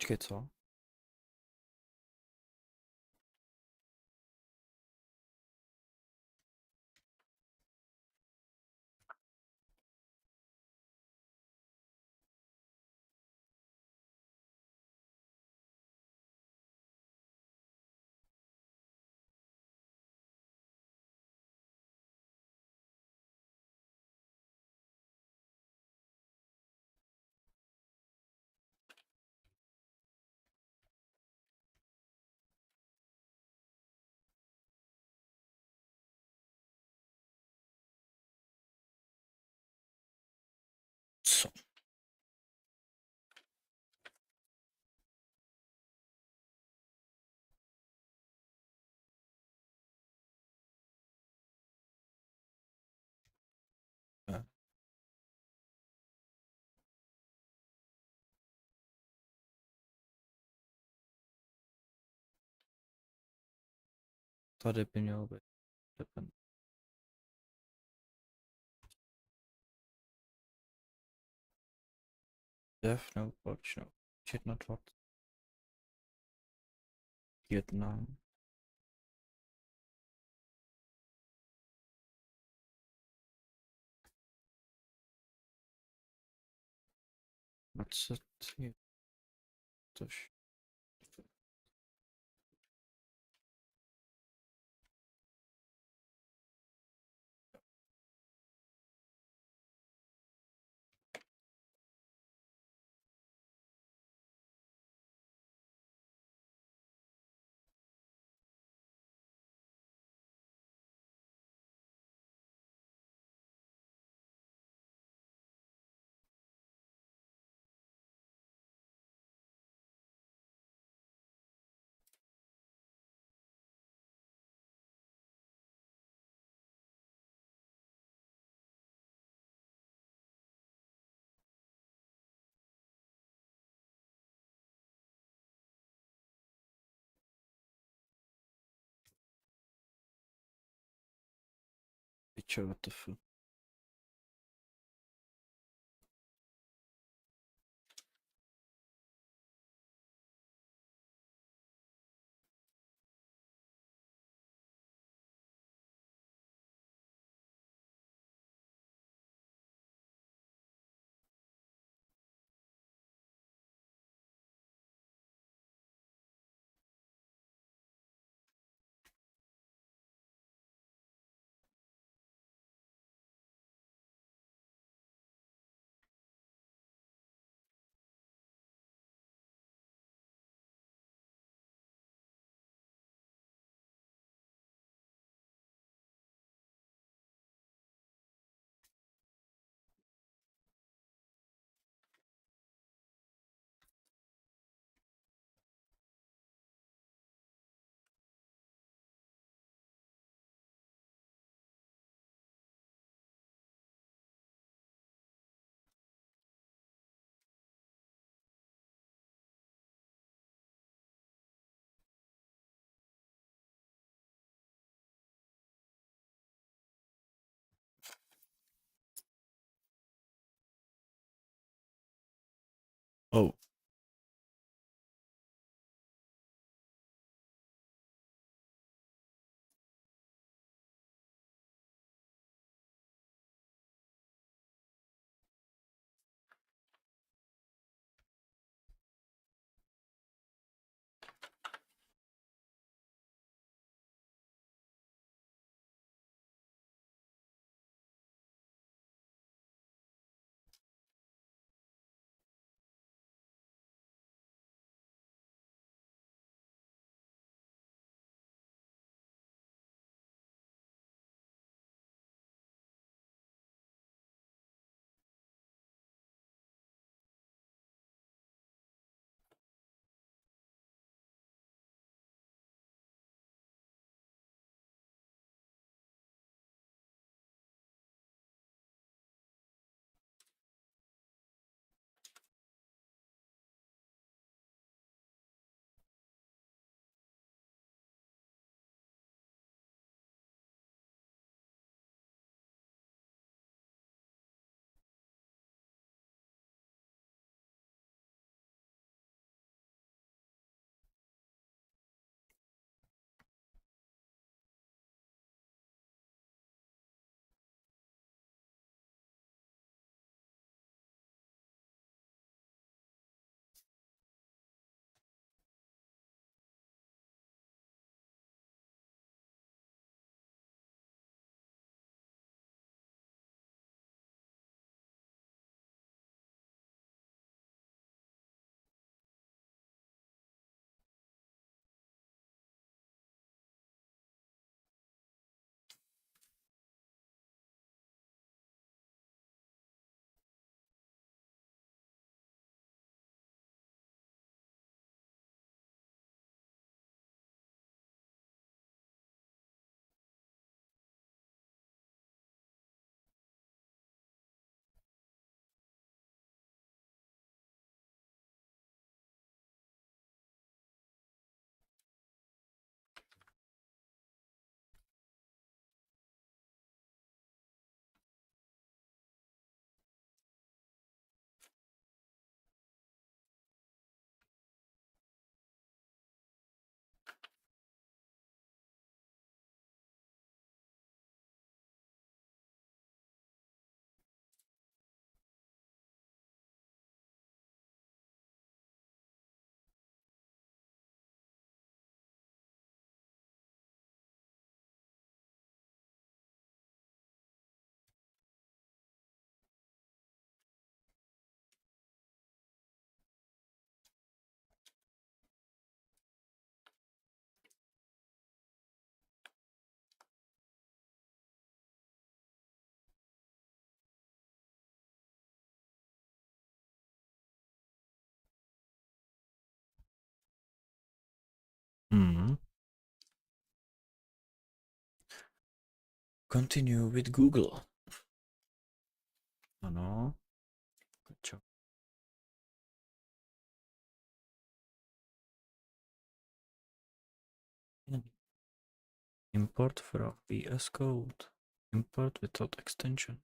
Počkej, co? Co? Ne. Tady by mělo být. Def nebo proč no? 1, 2, 1. Dvacet je tož. Pičo, what the fuck. Oh. Continue with Google. Ano. Čo? Import from VS Code. Import without extension.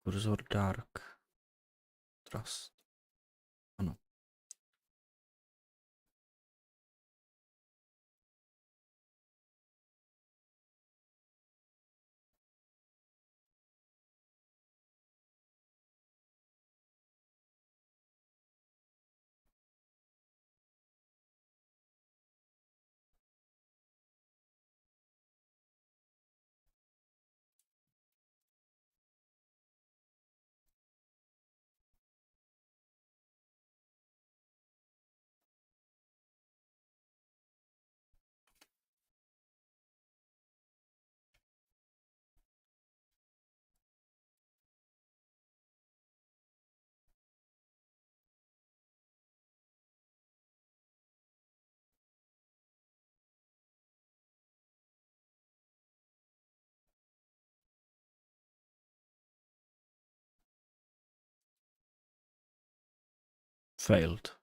Cursor dark. Trust. Ano. Failed.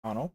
Ano.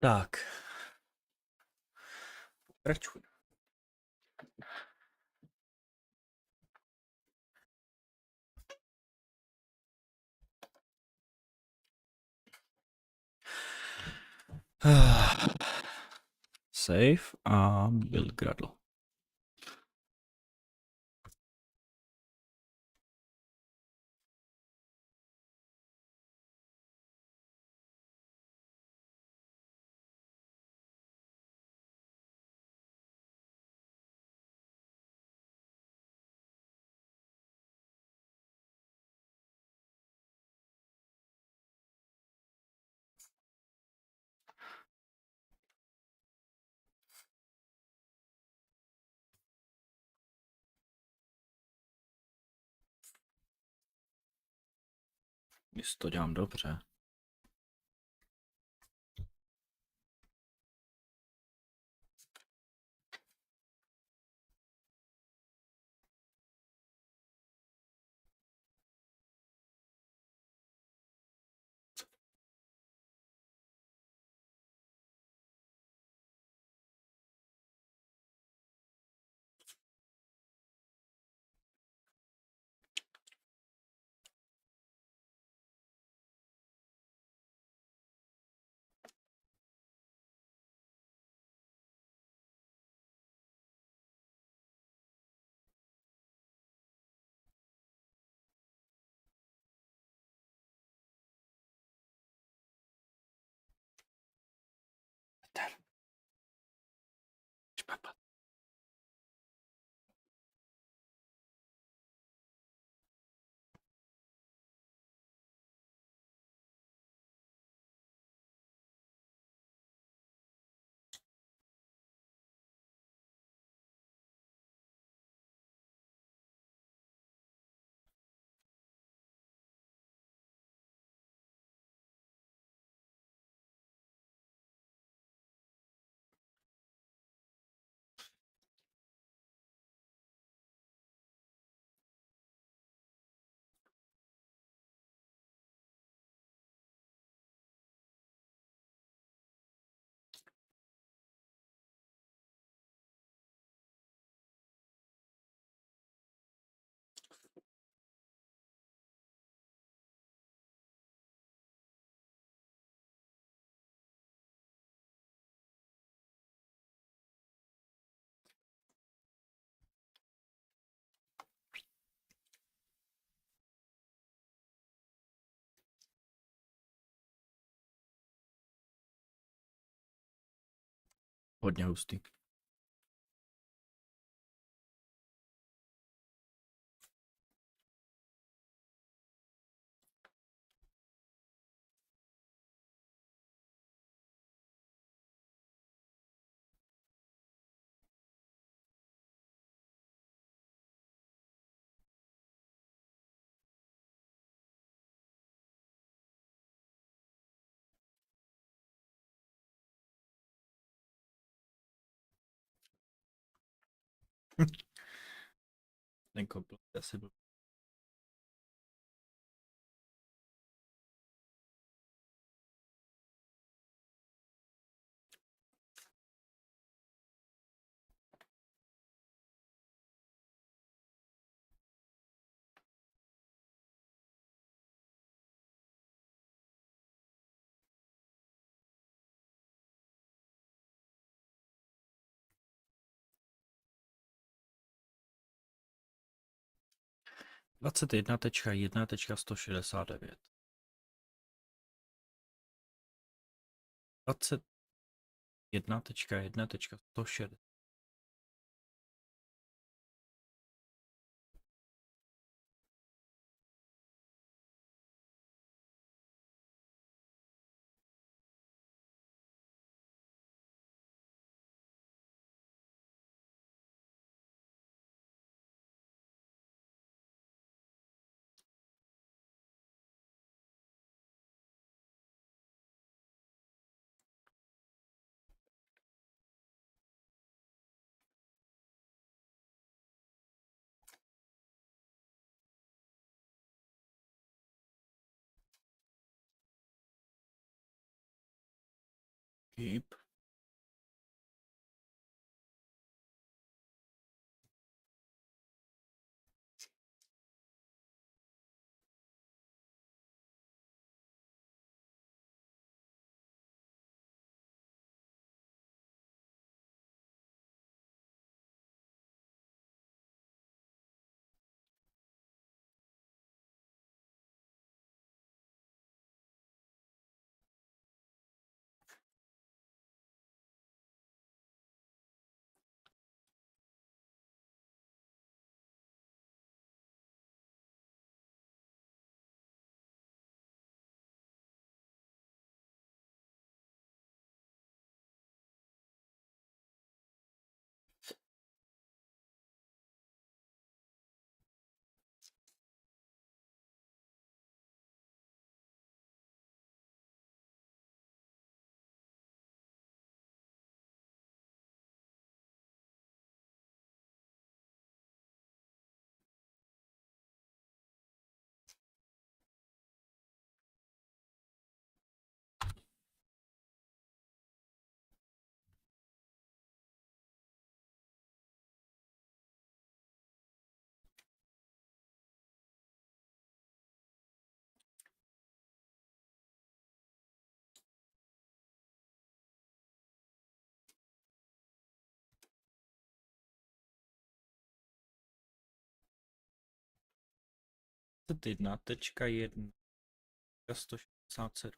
Tak. Pokračuj. Save a build gradle. Jestli to dělám dobře. Špatně. Hodně hustý. Ten komplet asi byl. Dvacet jedna tečka 169. 21.1.160. Keep. Jedna tečka jedna 167.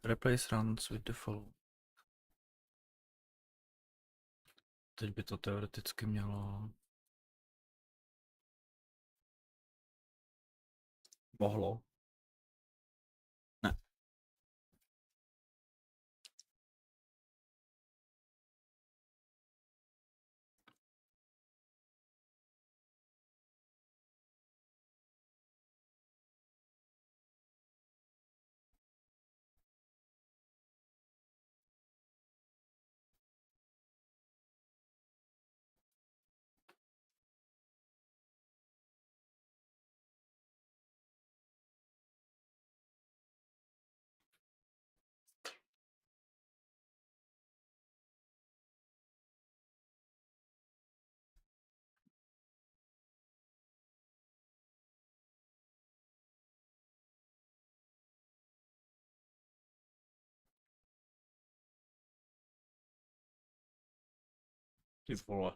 Replace runs with the follow. Teď by to teoreticky mělo... Mohlo. Ne. Ty vole.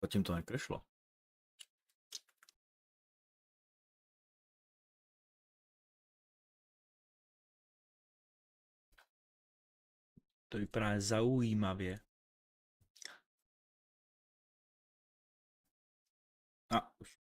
Zatím to nekrešlo. To vypadá zaujímavě. A, už.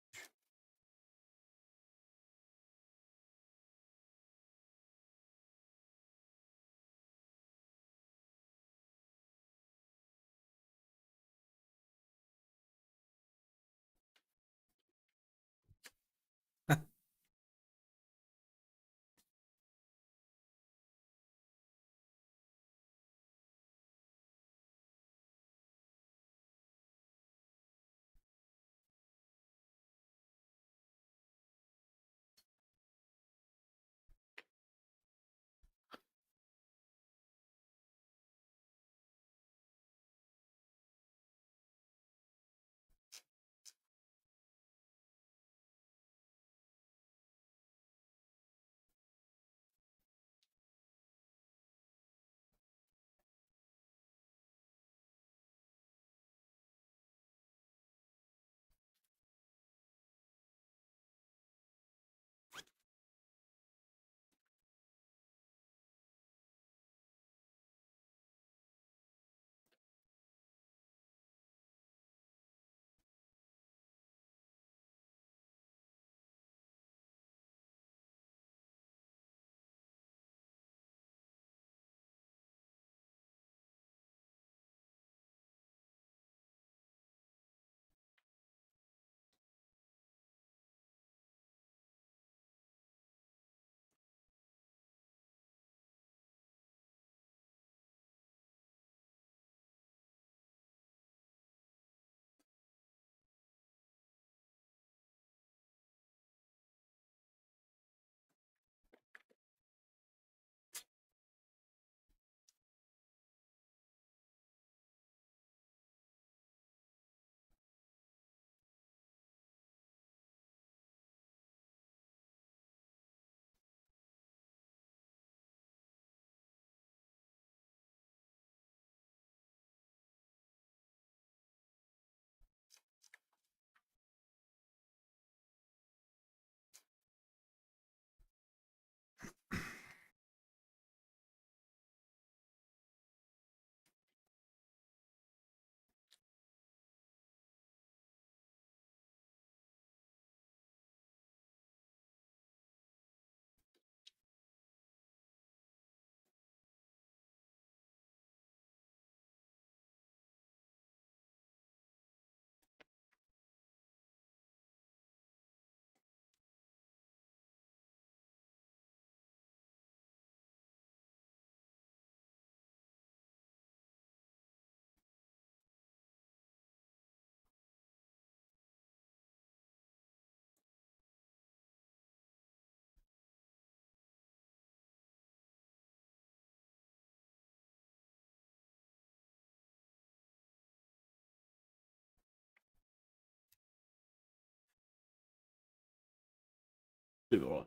Ty vole.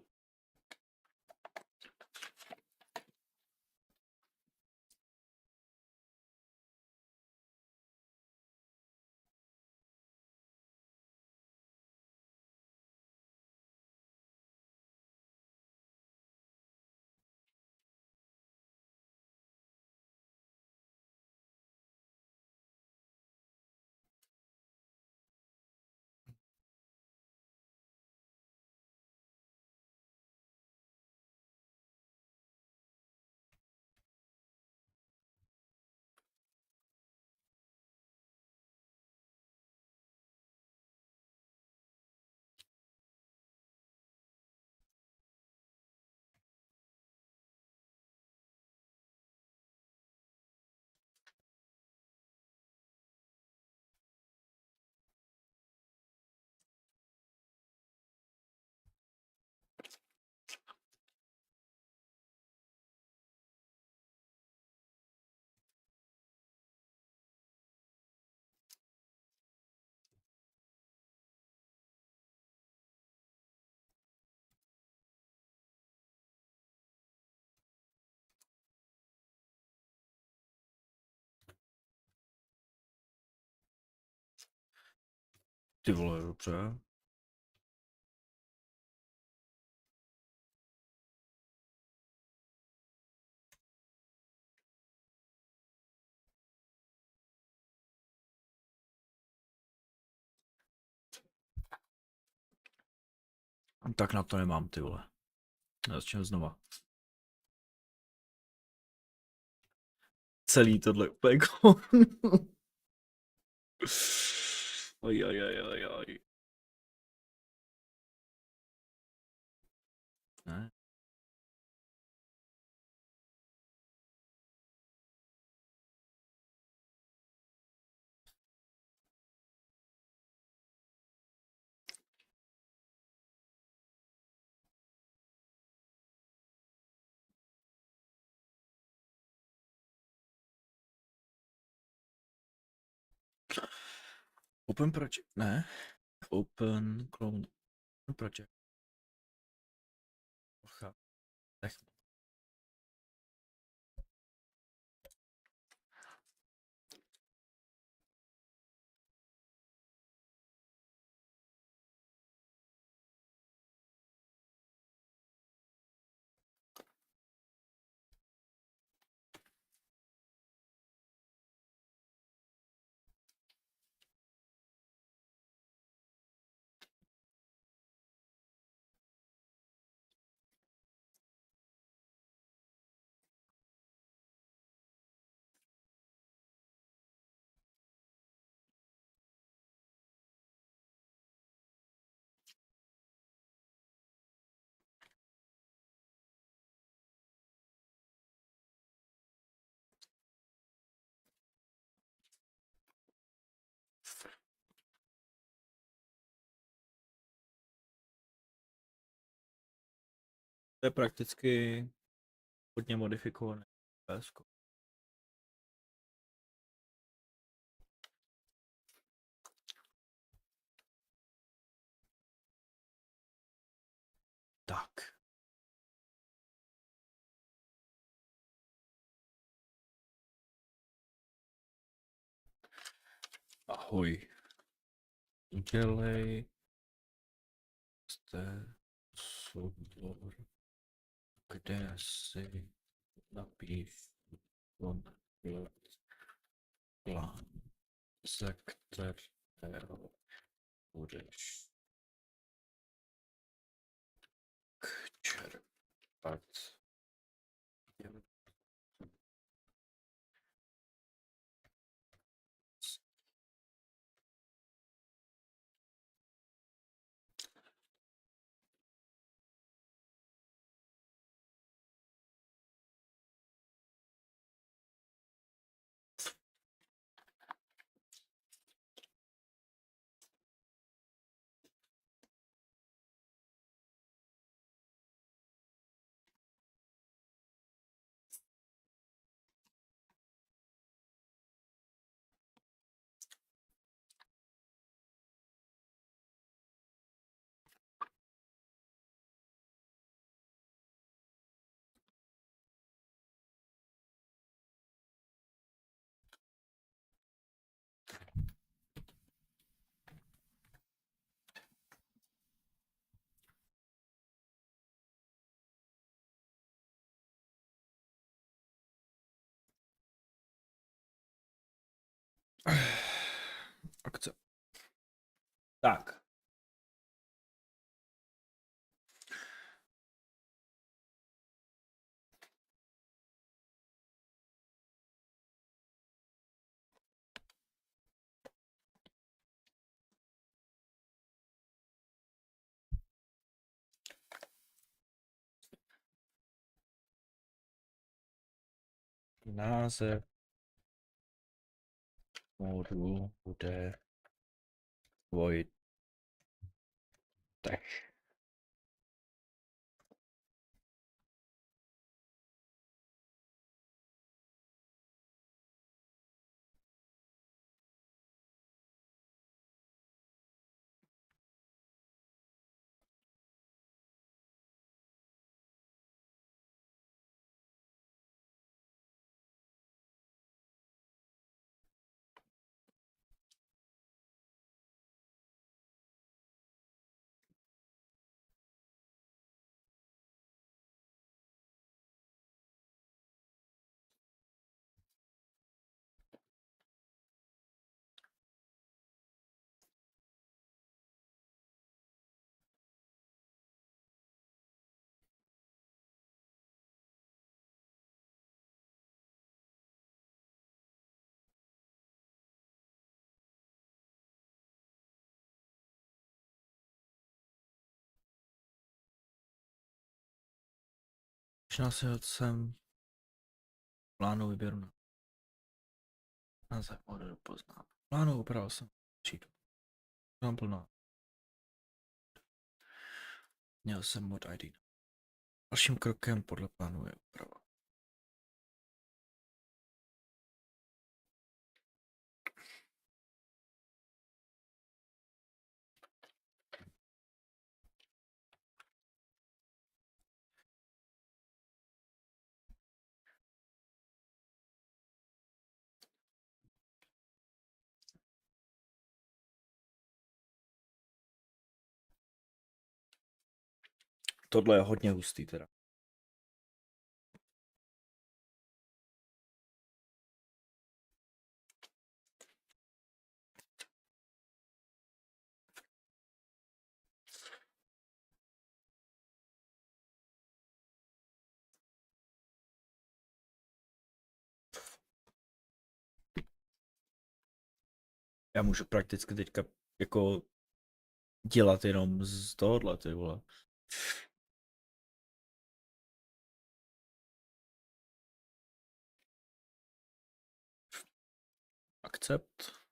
Ty vole, dobře. Tak na to nemám, ty vole. Začneme znova. Celý tohle úplně Oj, oj, oj, oj, oj. Ne? Open project, ne? Open clone. Open project. Ocha. Nech. To je prakticky hodně modifikované. Tak. Ahoj. Udělej jste soubor, kde si napíš plán, ze kterého budeš čerpat. Akce. Tak. Název modu bude Vojtech. Začínal jsem plánu výběru na název modu poznám. Plánu upravil jsem třídu. Mám plná. Měl jsem mod ID. Dalším krokem podle plánu je úprava. Tohle je hodně hustý teda. Já můžu prakticky teďka jako dělat jenom z tohohle, ty vole. Akcept.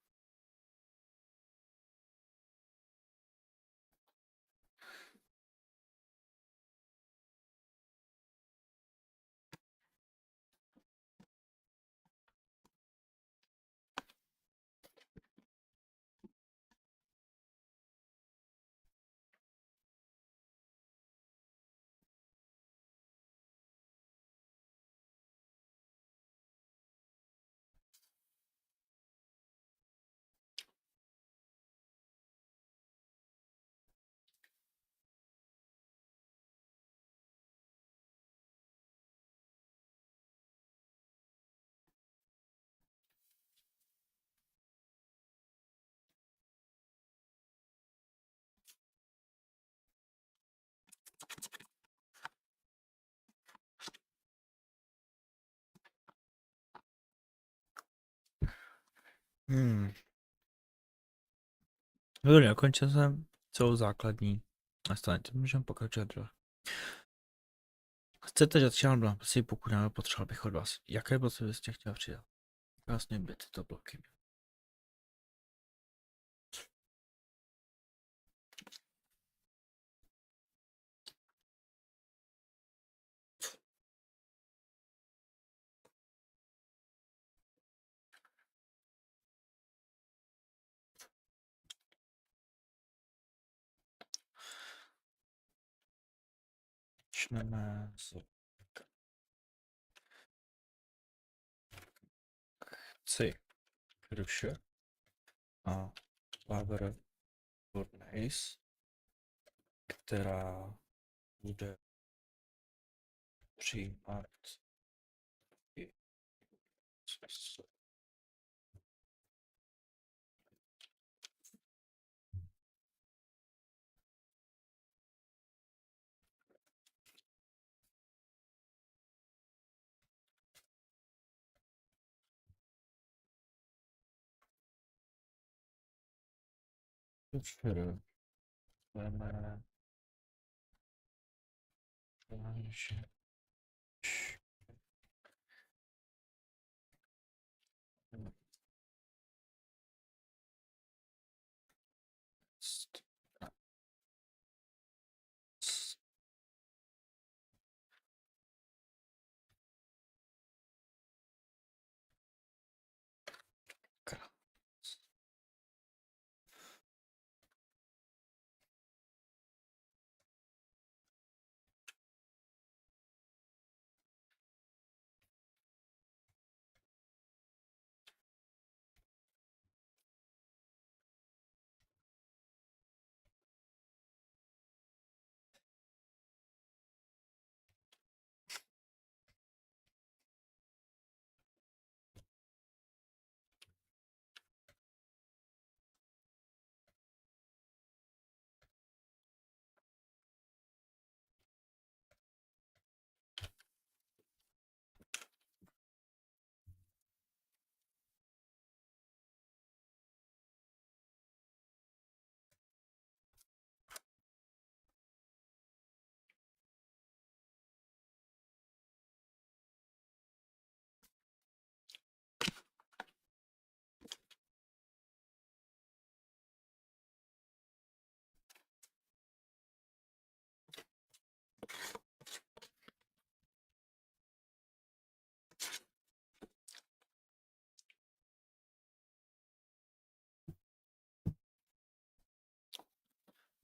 Dobrý, dokončil jsem celou základní nastavení. Můžeme pokračovat dál. Chcete začínat blám, pokud nám potřeboval bych od vás. Jaké bloky byste chtěl přidat? Vlastně by tyto bloky. Začneme s chci ruše a power nice, která bude přijímat i Veškerou. Budeme... další.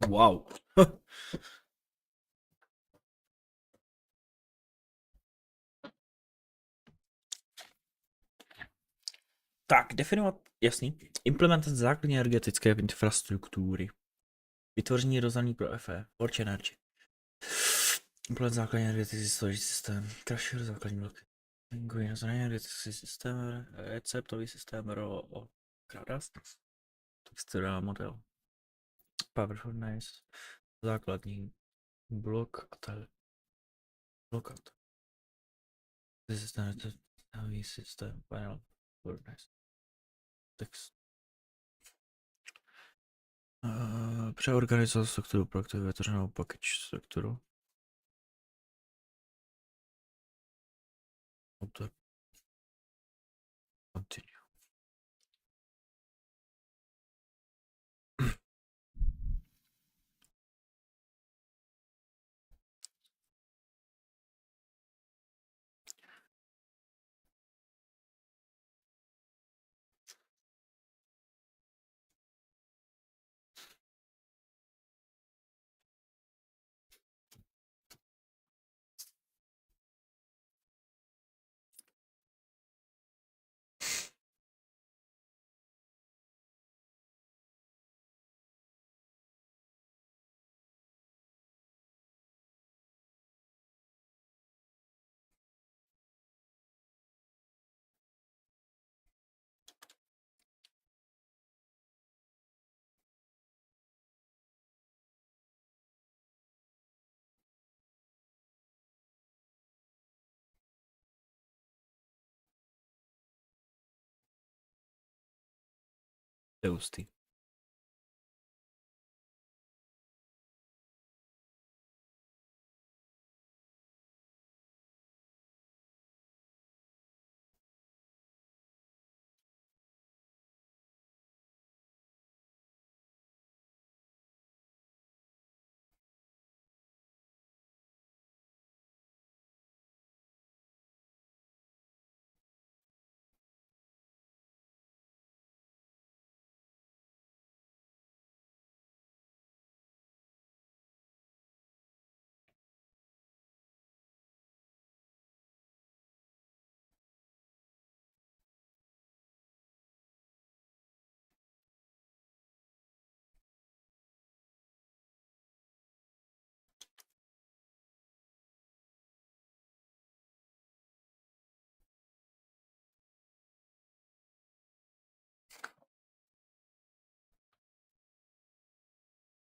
Wow. Tak, definovat, jasný. Implementace základní energetické infrastruktury. Vytvoření rozhraní pro FE, Forge Energy. Implement základní energetický složitý systém. Crasher základní bloky. Děkuji, rozhraní energetický systém, receptový systém, RO, Kradas. Textura model. Power Furnace. Základní blok a tel. Blokat. Systém, panel. Furnace. Text. Přeorganizovat strukturu projektu, vytvořenou package strukturu. Autor. Continue. To je hustý.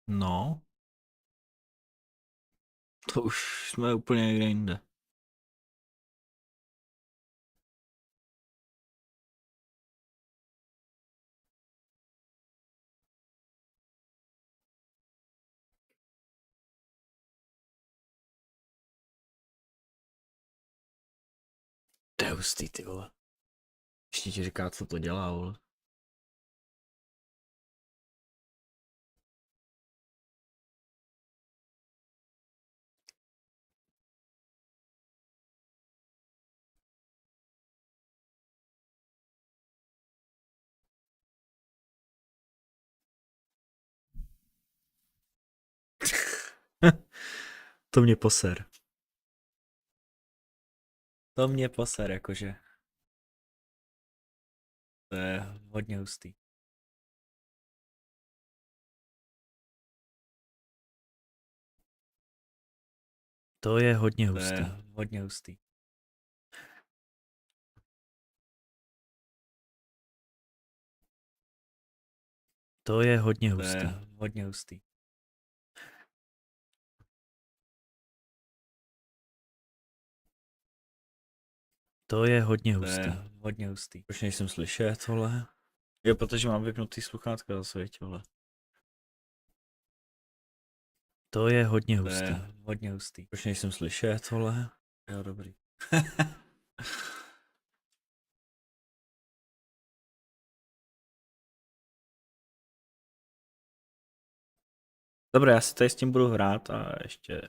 No. To už jsme úplně někde jinde. To je hustý, ty vole. Ještě ti říká, co to dělá, vole. To mě poser. To mě poser, jakože. To je hodně hustý. To je hodně hustý. To je hodně hustý. To je hodně hustý. To je hodně hustý. To je hodně hustý. To je hodně hustý. Proč nejsem slyšet, vole? Jo, protože mám vypnutý sluchátka zase, viď, vole. To je hodně hustý. To je hodně hustý. Proč nejsem slyšet, vole? Jo, dobrý. Dobré, já si tady s tím budu hrát a ještě